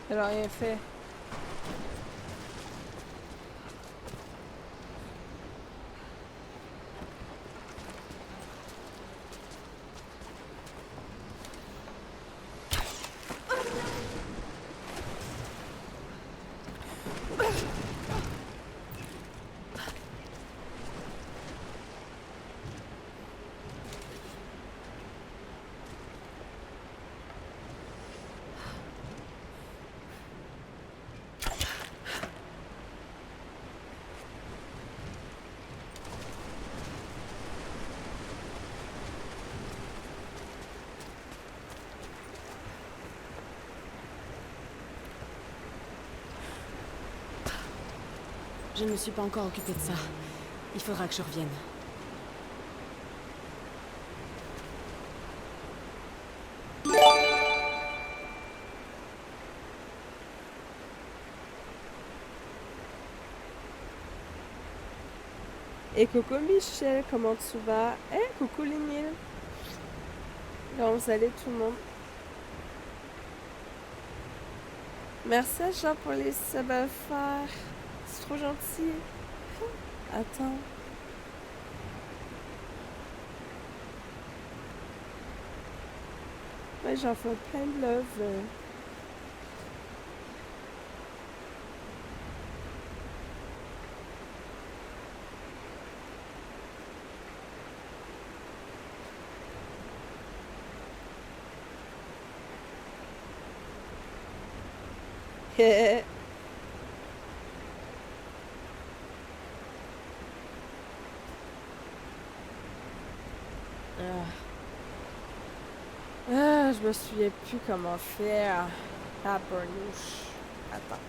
Elle a rien fait. Je ne me suis pas encore occupée de ça. Il faudra que je revienne. Et coucou Michel, comment tu vas? Eh, coucou Lénil. Comment vous allez tout le monde? Merci à Jean pour les subs à faire. C'est trop gentil. Attends. Ouais, j'en fais plein de love. Je me souviens plus comment faire. Ah, Burnouche. Attends.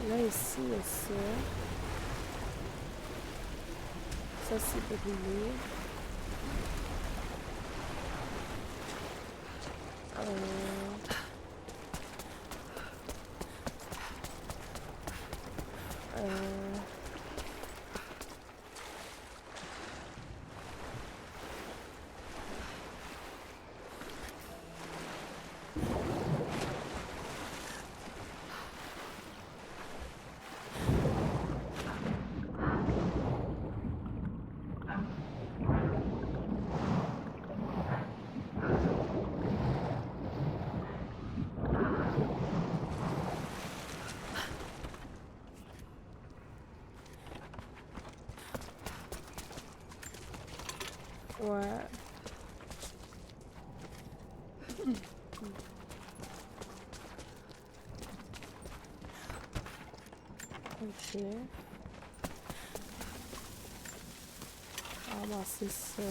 Là, ici, il y a ça. Ça, c'est brûlé. Ouais. Ok. Ah bah c'est ça.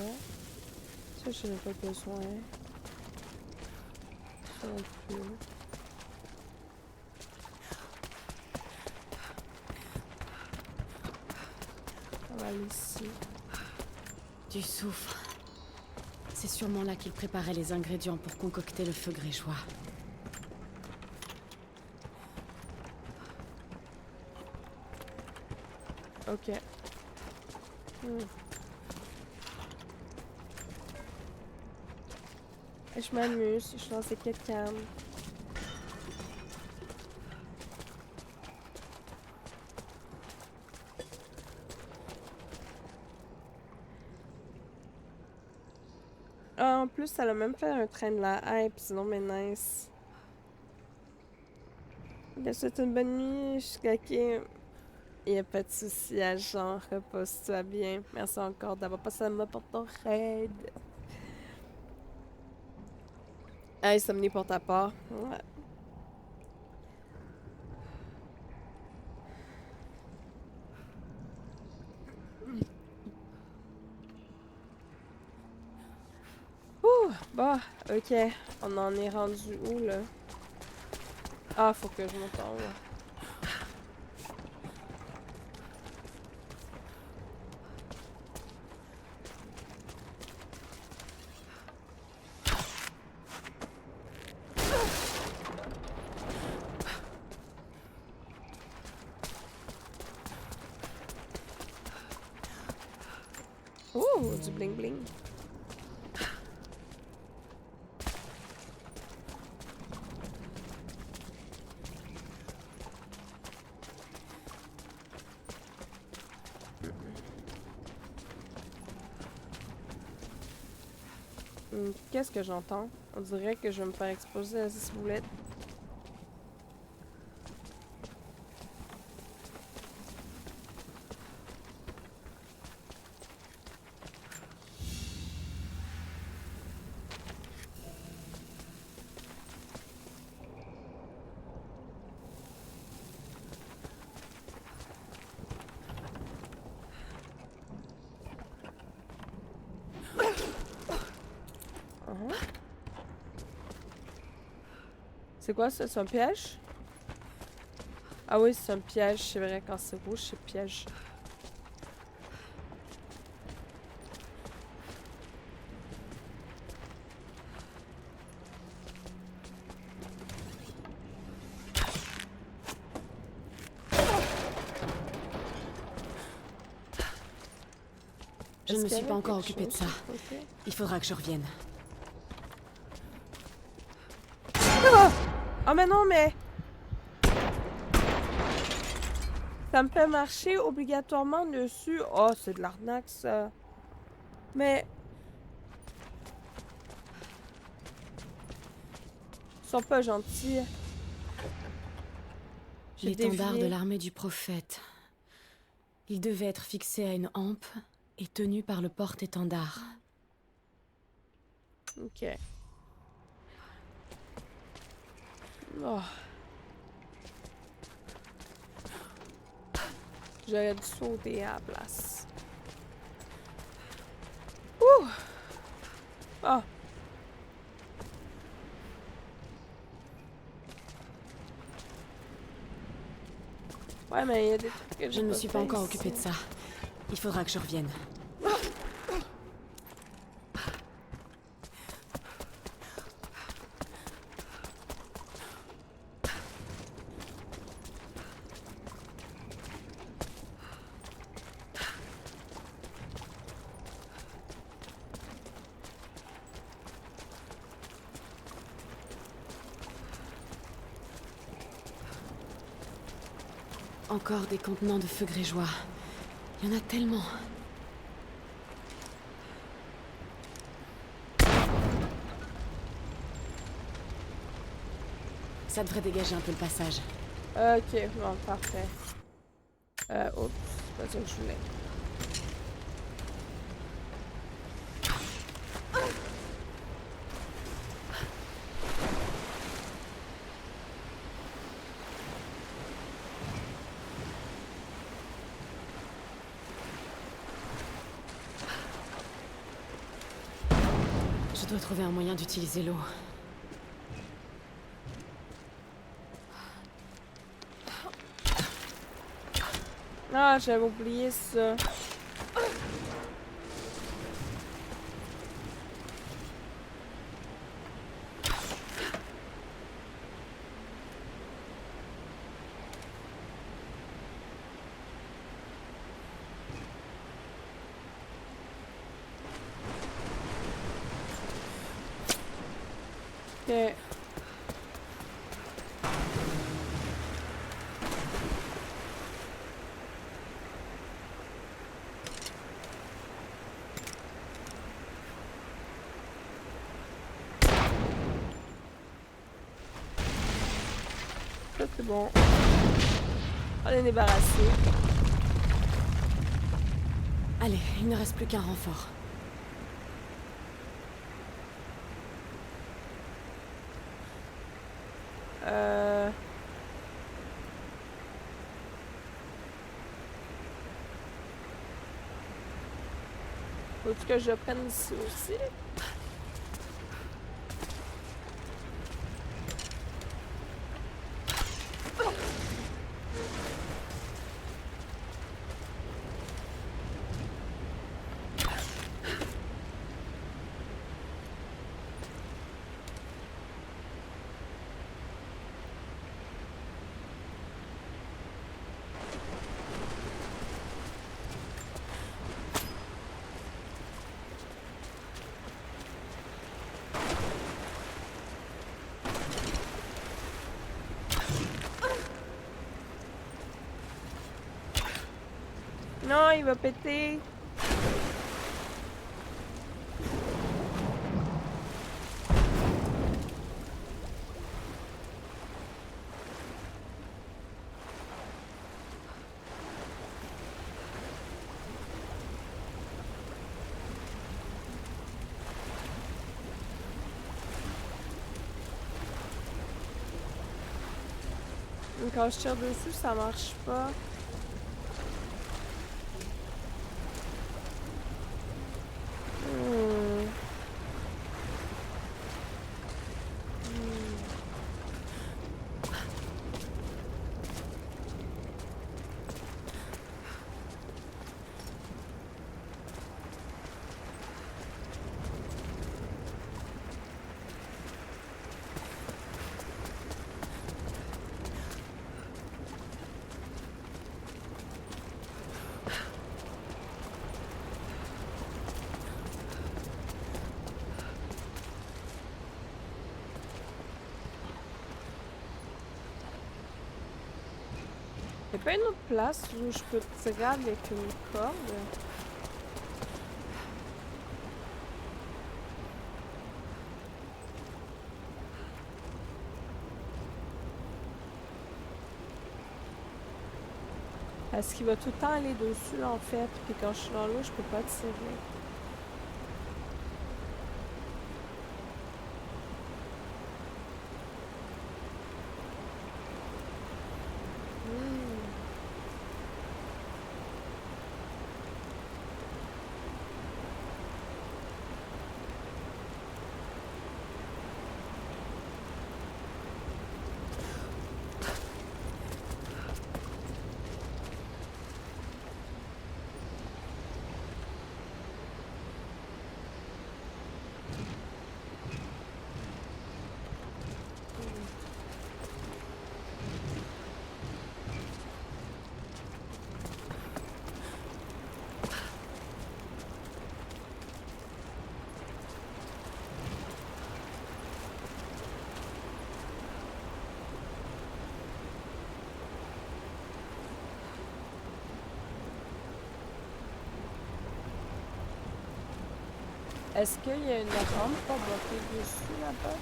Ça je n'ai pas besoin. Ça non plus. On va aller ici. Du soufre. C'est sûrement là qu'il préparait les ingrédients pour concocter le feu grégeois. Ok. Et je m'amuse, je lance des quelqu'un. Ah, en plus, elle a même fait un train de la hype, sinon mais nice. Ben, c'est une bonne nuit, je suis claquée. Il n'y a pas de souci, agent. Repose-toi bien. Merci encore d'avoir passé la main pour ton raid. Hey, Somni pour ta part. Ouais. Ouh, bah, ok. On en est rendu où, là? Ah, faut que je monte en haut. Ouh, du bling bling. Qu'est-ce que j'entends? On dirait que je vais me faire exploser à 6 boulettes. C'est quoi ça? C'est un piège? Ah oui, c'est un piège. C'est vrai, quand c'est rouge, c'est piège. Je ne me suis pas encore occupée de ça. Il faudra que je revienne. Ah mais non, mais... Ça me fait marcher obligatoirement dessus. Oh, c'est de l'arnaque, ça. Mais... Ils sont pas gentils. L'étendard de l'armée du prophète. Il devait être fixé à une hampe et tenu par le porte-étendard. Ok. Oh. J'aurais dû sauter à la place. Ouh! Ah! Ouais, mais il y a des trucs que Je ne me suis pas encore occupée de ça. Il faudra que je revienne. Encore des contenants de feu grégeois. Il y en a tellement. Ça devrait dégager un peu le passage. Ok, bon, parfait. Oups, c'est pas ça que je voulais. Je dois trouver un moyen d'utiliser l'eau. Ah, j'avais oublié ça. Ok. Ça c'est bon. On est débarrassé. Allez, il ne reste plus qu'un renfort. Faut-tu que je prenne ici aussi? Non, il va péter. Quand je tire dessus, ça marche pas. Y'a pas une autre place où je peux tirer avec une corde? Est-ce qu'il va tout le temps aller dessus en fait? Puis quand je suis dans l'eau, je peux pas tirer. Est-ce qu'il y a une rampe pour monter dessus là-bas?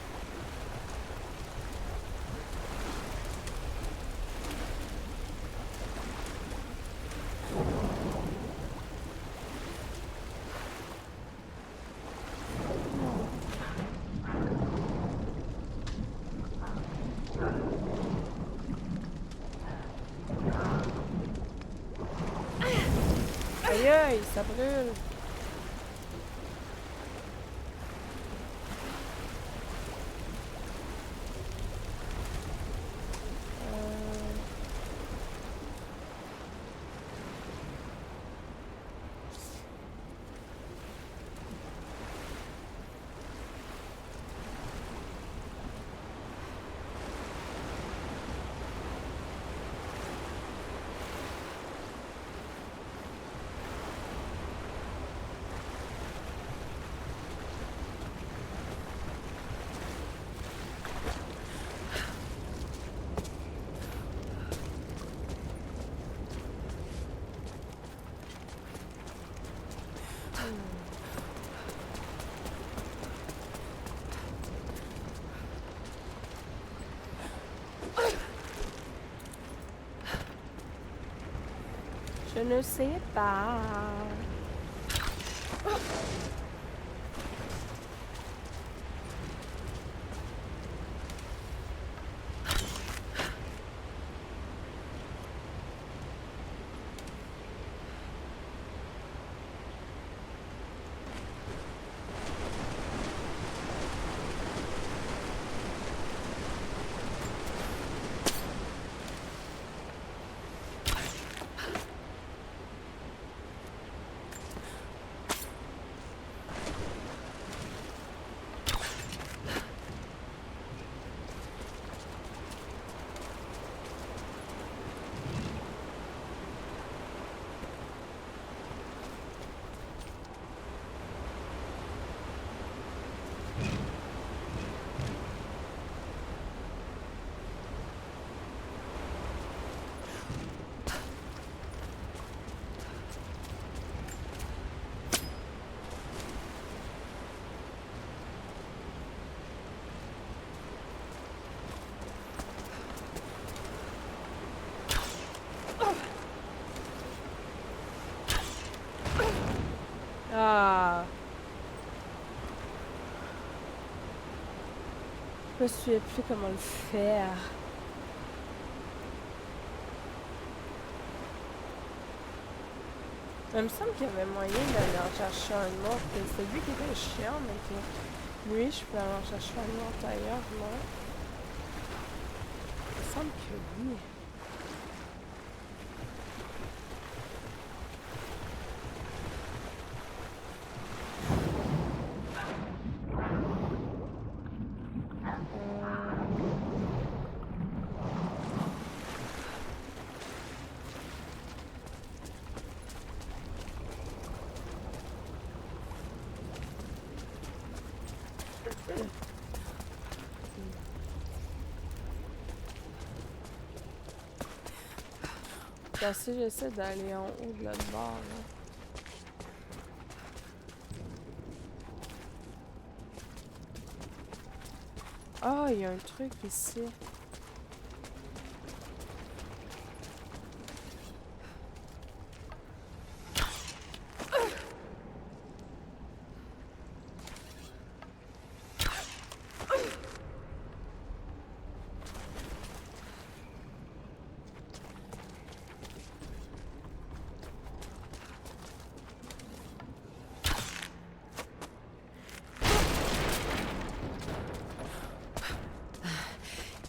Aïe aïe, ça brûle! Je ne sais pas. Ah. Je me souviens plus comment le faire. Il me semble qu'il y avait moyen d'aller en chercher un autre. C'est lui qui était chiant, mais que lui, je peux aller en chercher un autre ailleurs, non? Il me semble que oui. Parce que j'essaie d'aller en haut de l'autre bord, là. Ah, il y a un truc ici.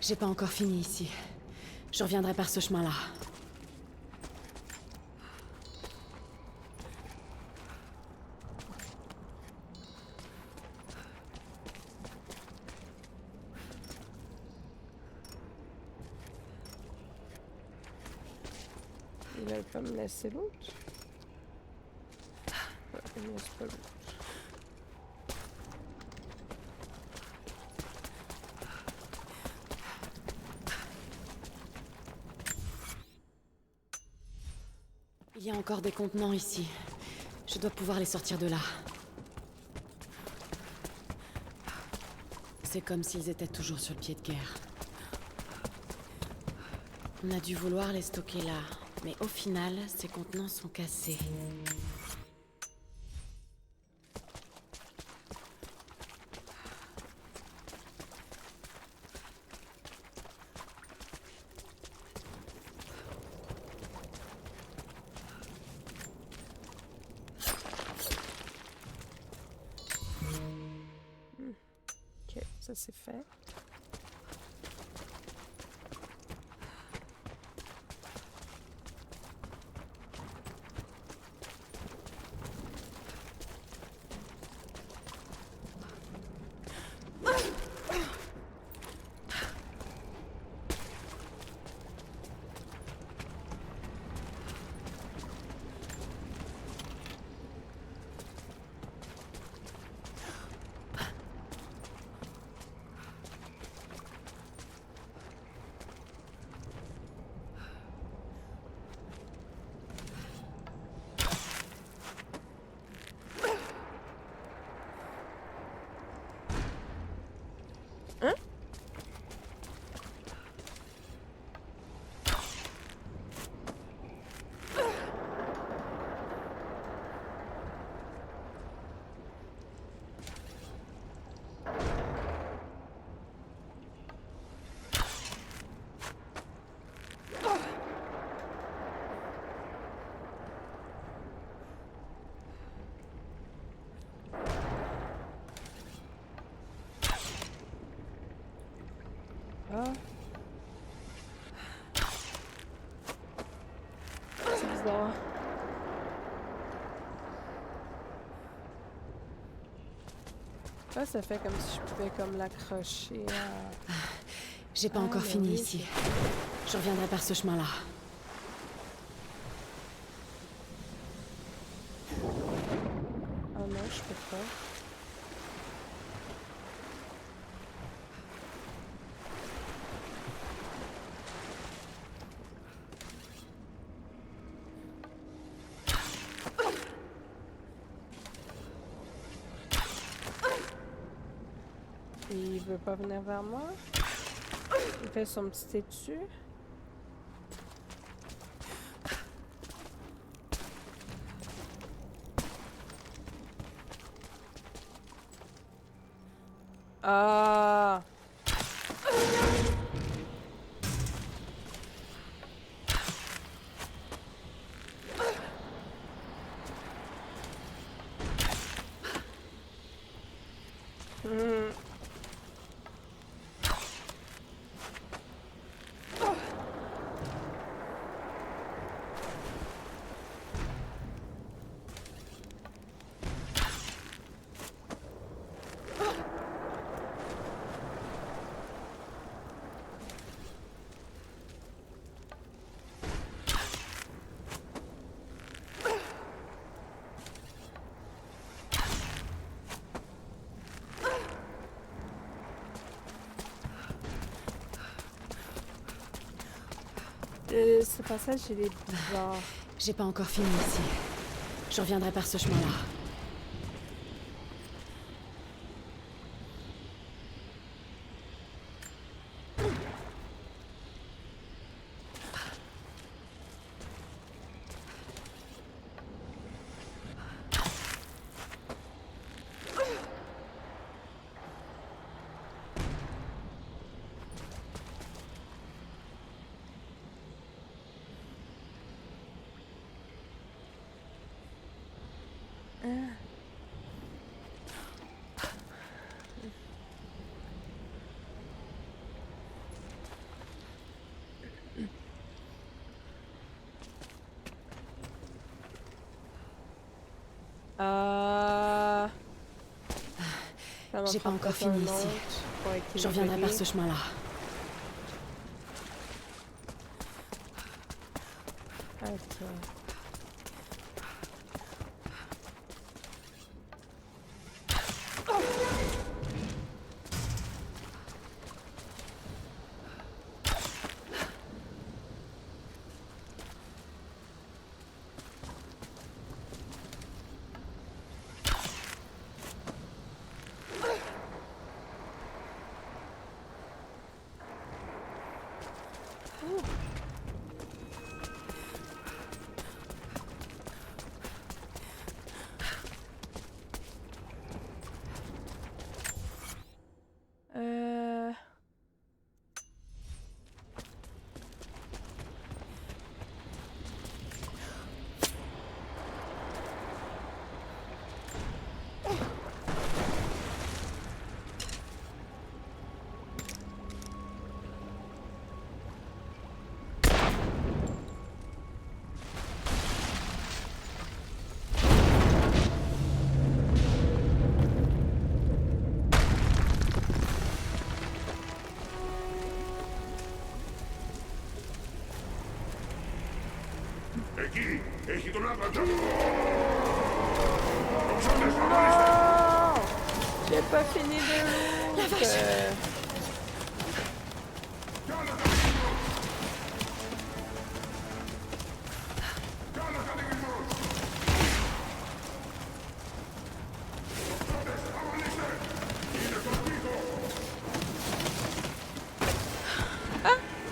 J'ai pas encore fini ici. Je reviendrai par ce chemin-là. Il va pas me laisser l'autre. Ouais, il me laisse pas l'autre. Il y a encore des contenants ici. Je dois pouvoir les sortir de là. C'est comme s'ils étaient toujours sur le pied de guerre. On a dû vouloir les stocker là, mais au final, ces contenants sont cassés. Ok, ça c'est fait. Ah. C'est bizarre. Là, ça fait comme si je pouvais comme l'accrocher à... J'ai pas encore fini ici. Je reviendrai par ce chemin-là. Ah non, je peux pas. Il veut pas venir vers moi. Il fait son petit étu. Ah! Hmm. Ce passage, il est bizarre. J'ai pas encore fini ici. Je reviendrai par ce chemin-là. J'ai pas encore fini ici. Je reviendrai par ce chemin-là. Ok. Non, j'ai pas fini de loot.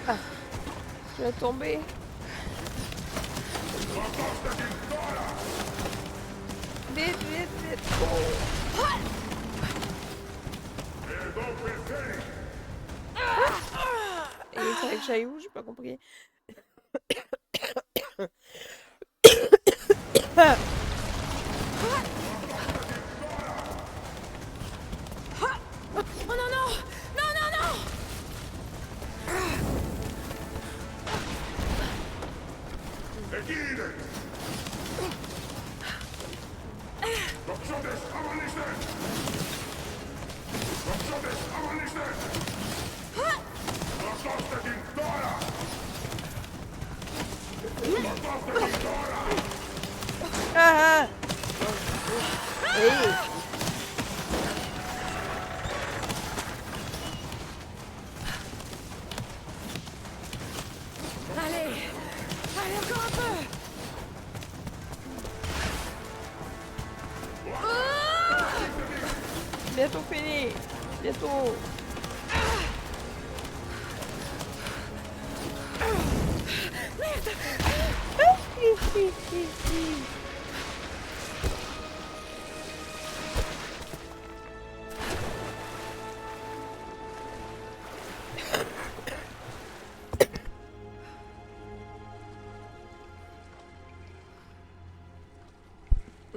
Ah, je vais tomber. Vite, vite, vite. Oh. Et il fallait que j'aille où? J'ai pas compris. Oh non, non! Non, non, non! Ah, ah. Hey. Allez! Allez, encore un peu! Bientôt fini. Bientôt.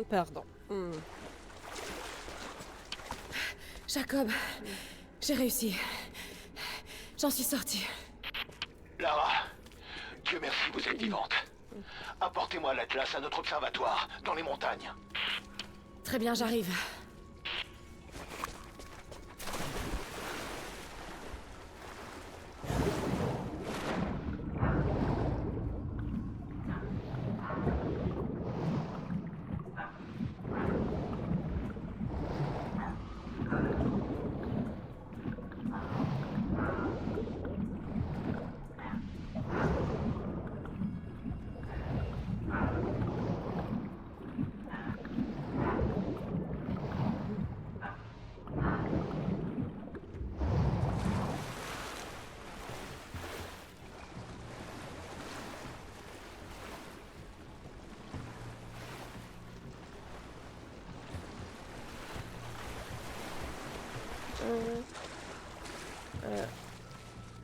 Pardon. Jacob, j'ai réussi. J'en suis sortie. Lara, Dieu merci, vous êtes vivante. Apportez-moi l'Atlas à notre observatoire, dans les montagnes. Très bien, j'arrive.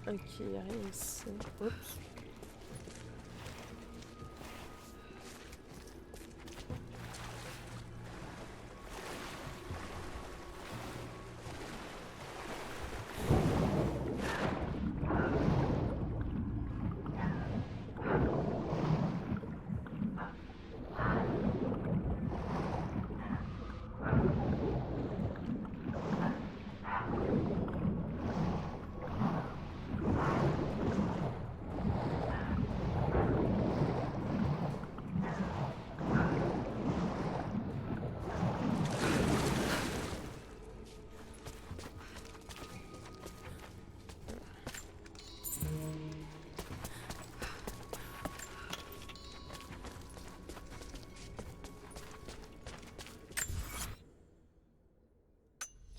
Ok, y a rien ici. Oups.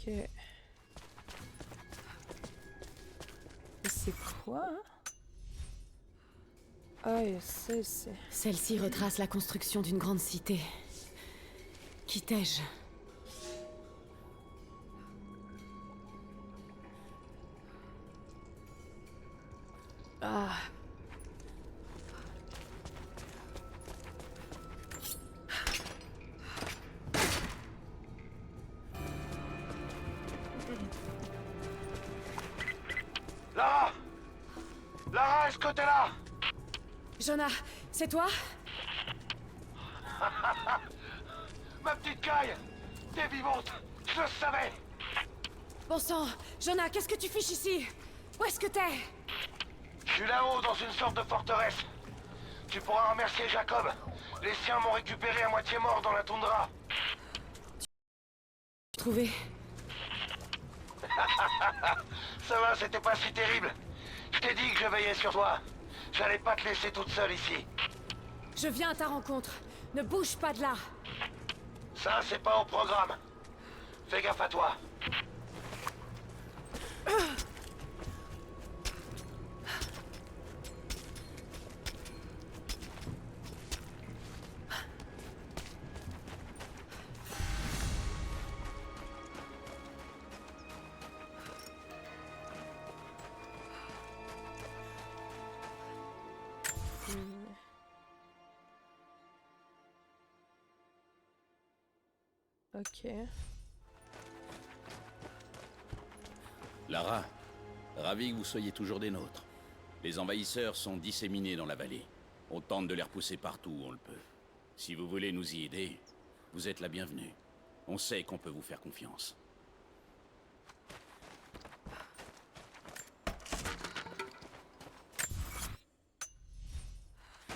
Ok. Et c'est quoi? Ah, c'est... Celle-ci retrace la construction d'une grande cité. Kitej. Ah. Lara! Lara, est-ce que t'es là? Jonah, c'est toi? Ma petite caille! T'es vivante! Je le savais! Bon sang, Jonah, qu'est-ce que tu fiches ici? Où est-ce que t'es? Je suis là-haut, dans une sorte de forteresse. Tu pourras remercier Jacob. Les siens m'ont récupéré à moitié mort dans la toundra. Trouvé. Ça va, c'était pas si terrible. Je t'ai dit que je veillais sur toi. J'allais pas te laisser toute seule ici. Je viens à ta rencontre. Ne bouge pas de là. Ça, c'est pas au programme. Fais gaffe à toi. Ok. Lara, ravi que vous soyez toujours des nôtres. Les envahisseurs sont disséminés dans la vallée. On tente de les repousser partout où on le peut. Si vous voulez nous y aider, vous êtes la bienvenue. On sait qu'on peut vous faire confiance.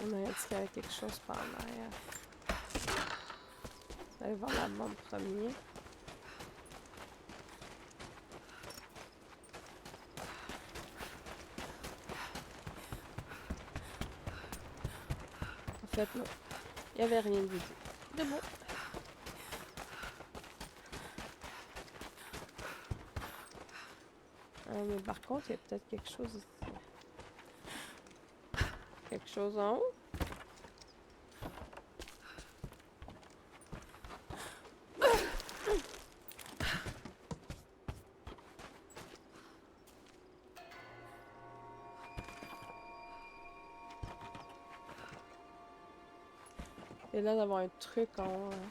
On a dit qu'il y avait quelque chose par en arrière. On va aller voir la bombe premier. En fait, non. Il n'y avait rien du tout. C'est bon. Mais par contre, il y a peut-être quelque chose ici. Quelque chose en haut? Il y a l'air d'avoir un truc en haut. Hein.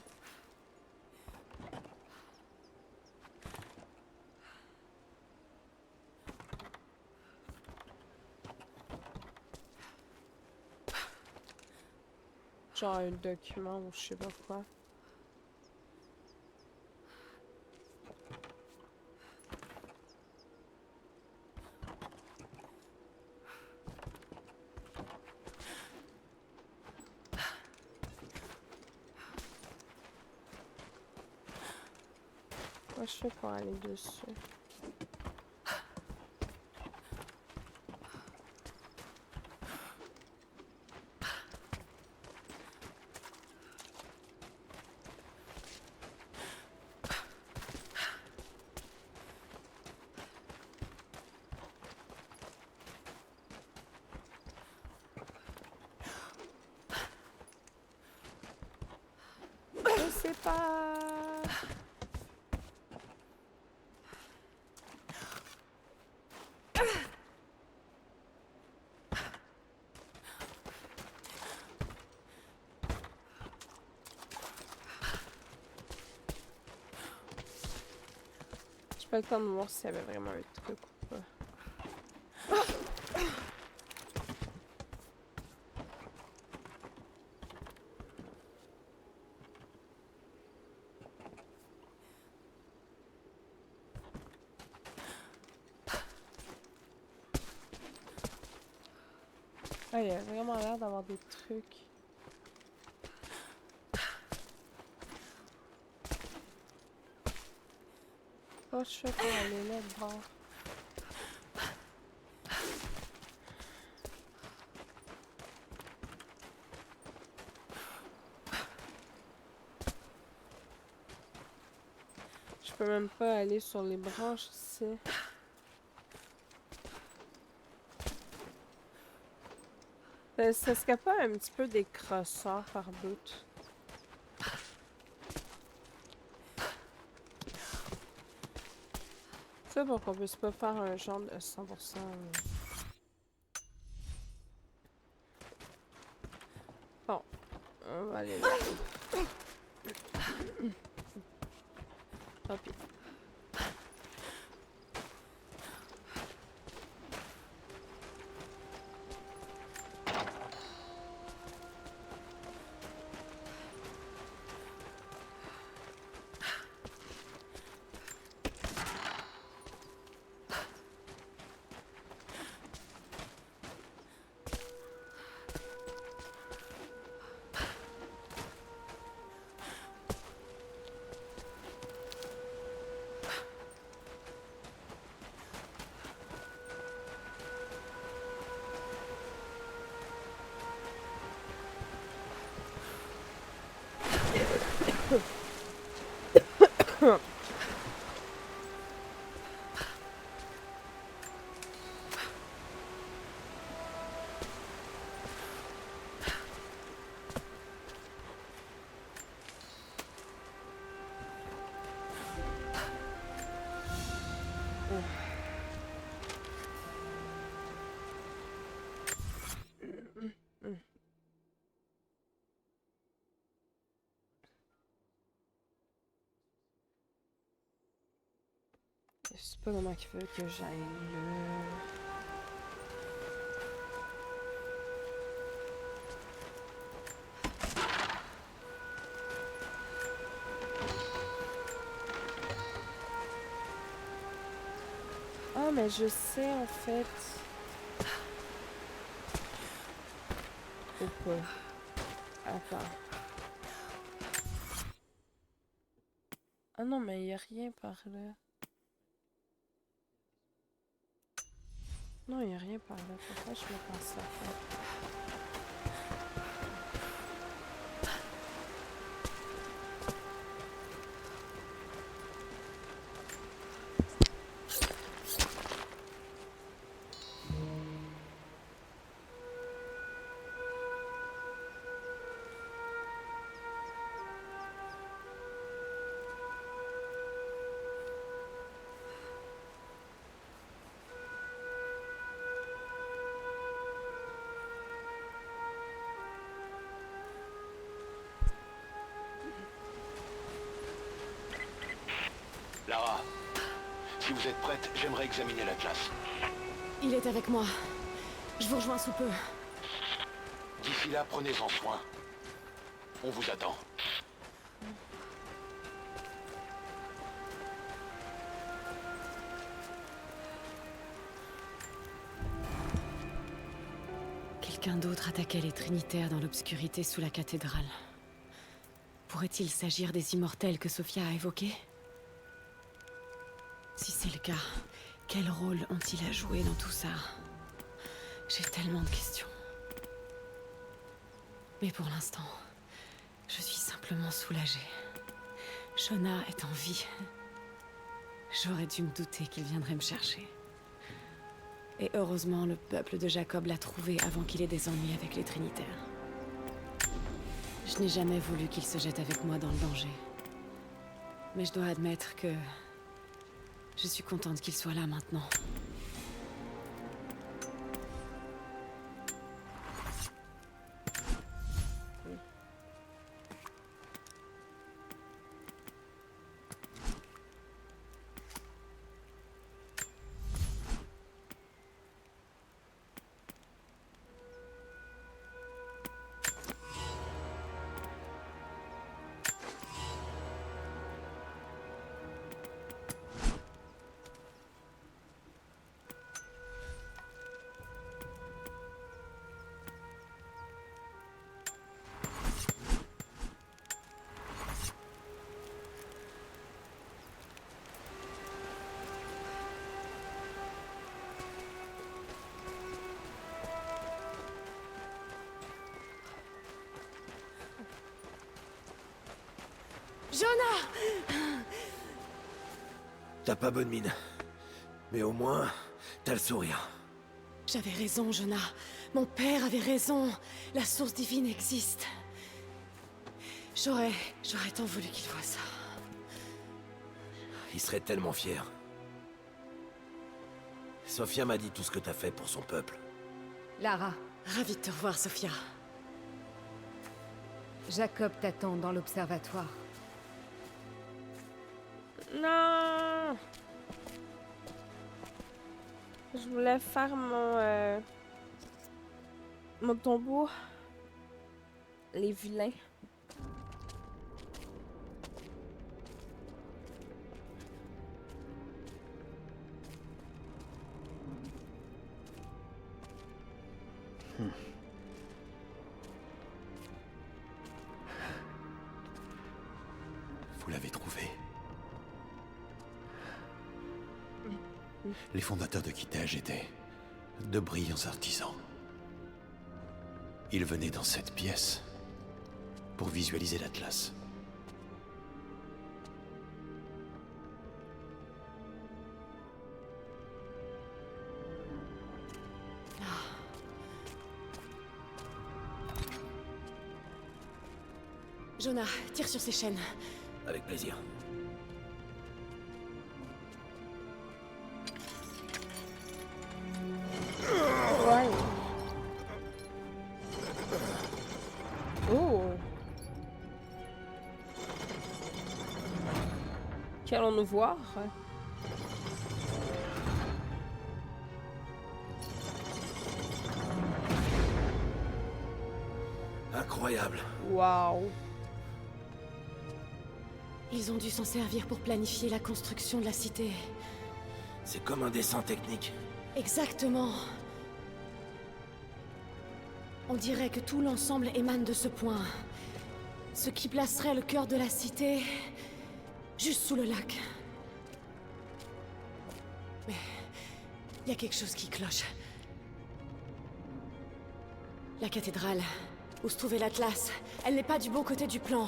Genre un document ou je sais pas quoi. Comment je fais pour aller dessus? Je sais pas. J'ai pas le temps de voir s'il y avait vraiment un truc ou pas. Ah, il y a vraiment l'air d'avoir des trucs. Oh, je sais pas aller là, bas. Je peux même pas aller sur les branches ici. Ça serait pas un petit peu des crosseurs par bout? Ça pour qu'on puisse pas faire un genre de 100%. Bon, on va aller là. Tant pis. Je sais pas comment il veut que j'aille là. Ah, mais je sais en fait. Ou pas. Attends. Ah non, mais il y a rien par là. Non, il n'y a rien par là. Pourquoi je me pense ça? Lara, si vous êtes prête, j'aimerais examiner l'Atlas. Il est avec moi. Je vous rejoins sous peu. D'ici là, prenez-en soin. On vous attend. Quelqu'un d'autre attaquait les Trinitaires dans l'obscurité sous la cathédrale. Pourrait-il s'agir des immortels que Sophia a évoqués? Si c'est le cas, quel rôle ont-ils à jouer dans tout ça? J'ai tellement de questions. Mais pour l'instant, je suis simplement soulagée. Shona est en vie. J'aurais dû me douter qu'il viendrait me chercher. Et heureusement, le peuple de Jacob l'a trouvé avant qu'il ait des ennuis avec les Trinitaires. Je n'ai jamais voulu qu'il se jette avec moi dans le danger. Mais je dois admettre que je suis contente qu'il soit là maintenant. Jonah! T'as pas bonne mine. Mais au moins, t'as le sourire. J'avais raison, Jonah. Mon père avait raison. La source divine existe. J'aurais tant voulu qu'il voie ça. Il serait tellement fier. Sophia m'a dit tout ce que t'as fait pour son peuple. Lara, Ravie de te revoir, Sophia. Jacob t'attend dans l'observatoire. Non! Je voulais faire mon tombeau. Les vilains. Vous l'avez trouvé. Les fondateurs de Kitej étaient de brillants artisans. Ils venaient dans cette pièce pour visualiser l'Atlas. Jonah, tire sur ces chaînes. Avec plaisir. Ouais. Oh. Qu'allons-nous voir? Incroyable. Waouh. Ils ont dû s'en servir pour planifier la construction de la cité. C'est comme un dessin technique. Exactement. On dirait que tout l'ensemble émane de ce point. Ce qui placerait le cœur de la cité... juste sous le lac. Mais... il y a quelque chose qui cloche. La cathédrale, où se trouvait l'Atlas, elle n'est pas du bon côté du plan.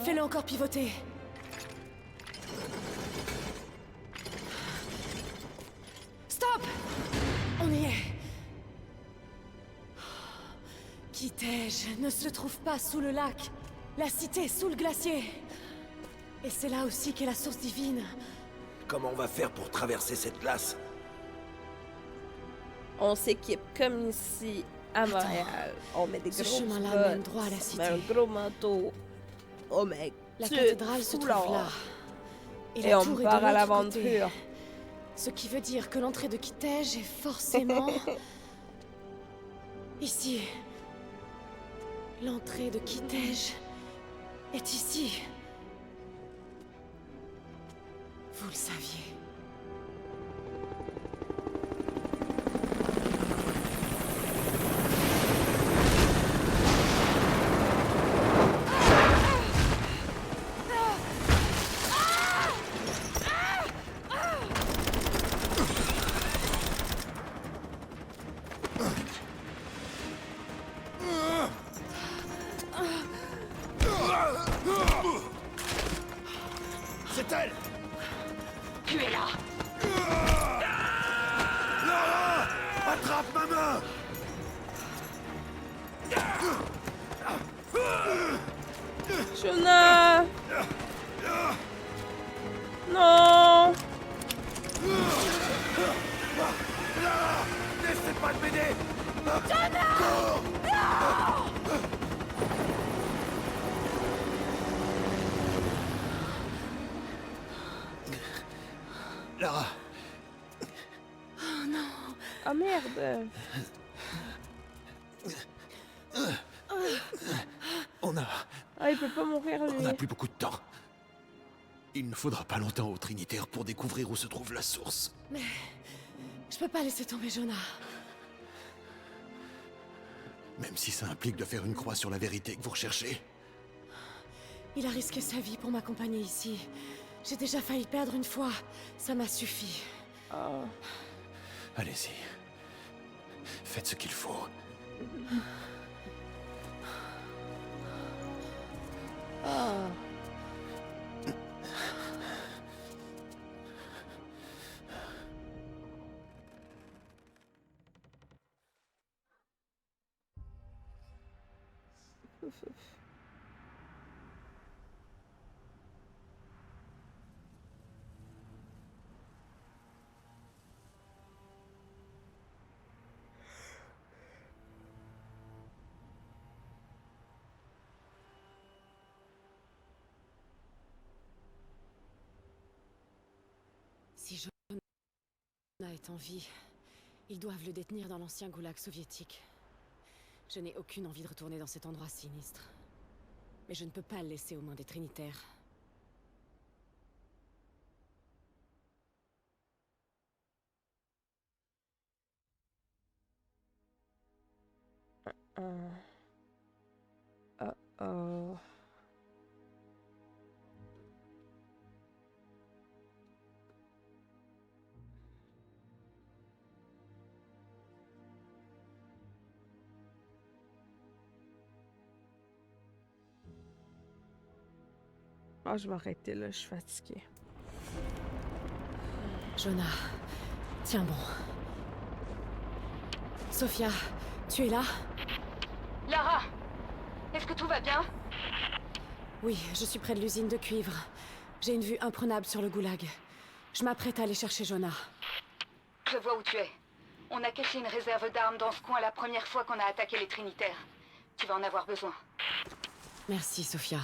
Fais-le encore pivoter. Stop! On y est. Kitej ne se trouve pas sous le lac. La cité est sous le glacier. Et c'est là aussi qu'est la source divine. Comment on va faire pour traverser cette glace? On s'équipe comme ici à Montréal. On met des Ce gros chemin-là bottes, mène droit à la on cité. met un gros manteau. On met La du cathédrale se trouve foulard. là. Et la on tour est de part à l'autre côté. l'aventure. Ce qui veut dire que l'entrée de Kitej est forcément... ici. L'entrée de Kitej est ici. Vous le saviez. C'est elle! Tu es là! Lara! Attrape ma main! Jonah! Non! Lara! N'essaie pas de m'aider! Lara, Ah merde! on a Ah, il peut pas mourir lui. On n'a plus beaucoup de temps. Il ne faudra pas longtemps au Trinitaire pour découvrir où se trouve la source. Mais... je peux pas laisser tomber Jonah. Même si ça implique de faire une croix sur la vérité que vous recherchez. Il a risqué sa vie pour m'accompagner ici. J'ai déjà failli perdre une fois. Ça m'a suffi. Oh. Allez-y. Faites ce qu'il faut. Ah. Si Jonah est en vie, ils doivent le détenir dans l'ancien goulag soviétique. Je n'ai aucune envie de retourner dans cet endroit sinistre. Mais je ne peux pas le laisser aux mains des Trinitaires. Oh. Ah, je vais arrêter là, je suis fatiguée. Jonah, tiens bon. Sophia, tu es là? Lara! Est-ce que tout va bien? Oui, je suis près de l'usine de cuivre. J'ai une vue imprenable sur le goulag. Je m'apprête à aller chercher Jonah. Je vois où tu es. On a caché une réserve d'armes dans ce coin la première fois qu'on a attaqué les Trinitaires. Tu vas en avoir besoin. Merci, Sophia.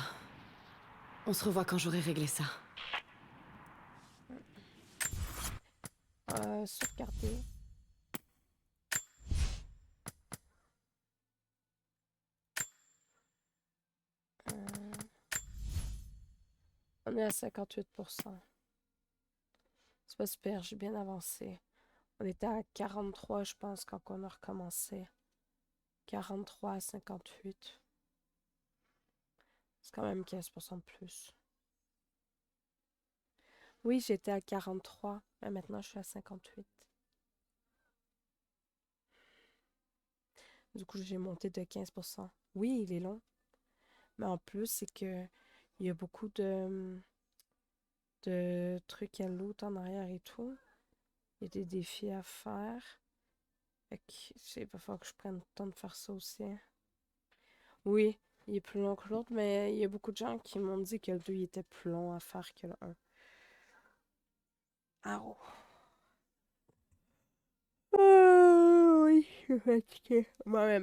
On se revoit quand j'aurai réglé ça. Sauvegarder. On est à 58%. C'est pas super, j'ai bien avancé. On était à 43, je pense, quand on a recommencé. 43 à 58. C'est quand même 15% de plus. Oui, j'étais à 43, mais maintenant je suis à 58. Du coup, j'ai monté de 15%. Oui, il est long. Mais en plus, c'est que il y a beaucoup de trucs à loot en arrière et tout. Il y a des défis à faire. Fait que, il va falloir que je prenne le temps de faire ça aussi. Oui, il est plus long que l'autre, mais il y a beaucoup de gens qui m'ont dit que le 2 il était plus long à faire que le 1. Ah oh. Oui, je suis fatiguée. Moi-même.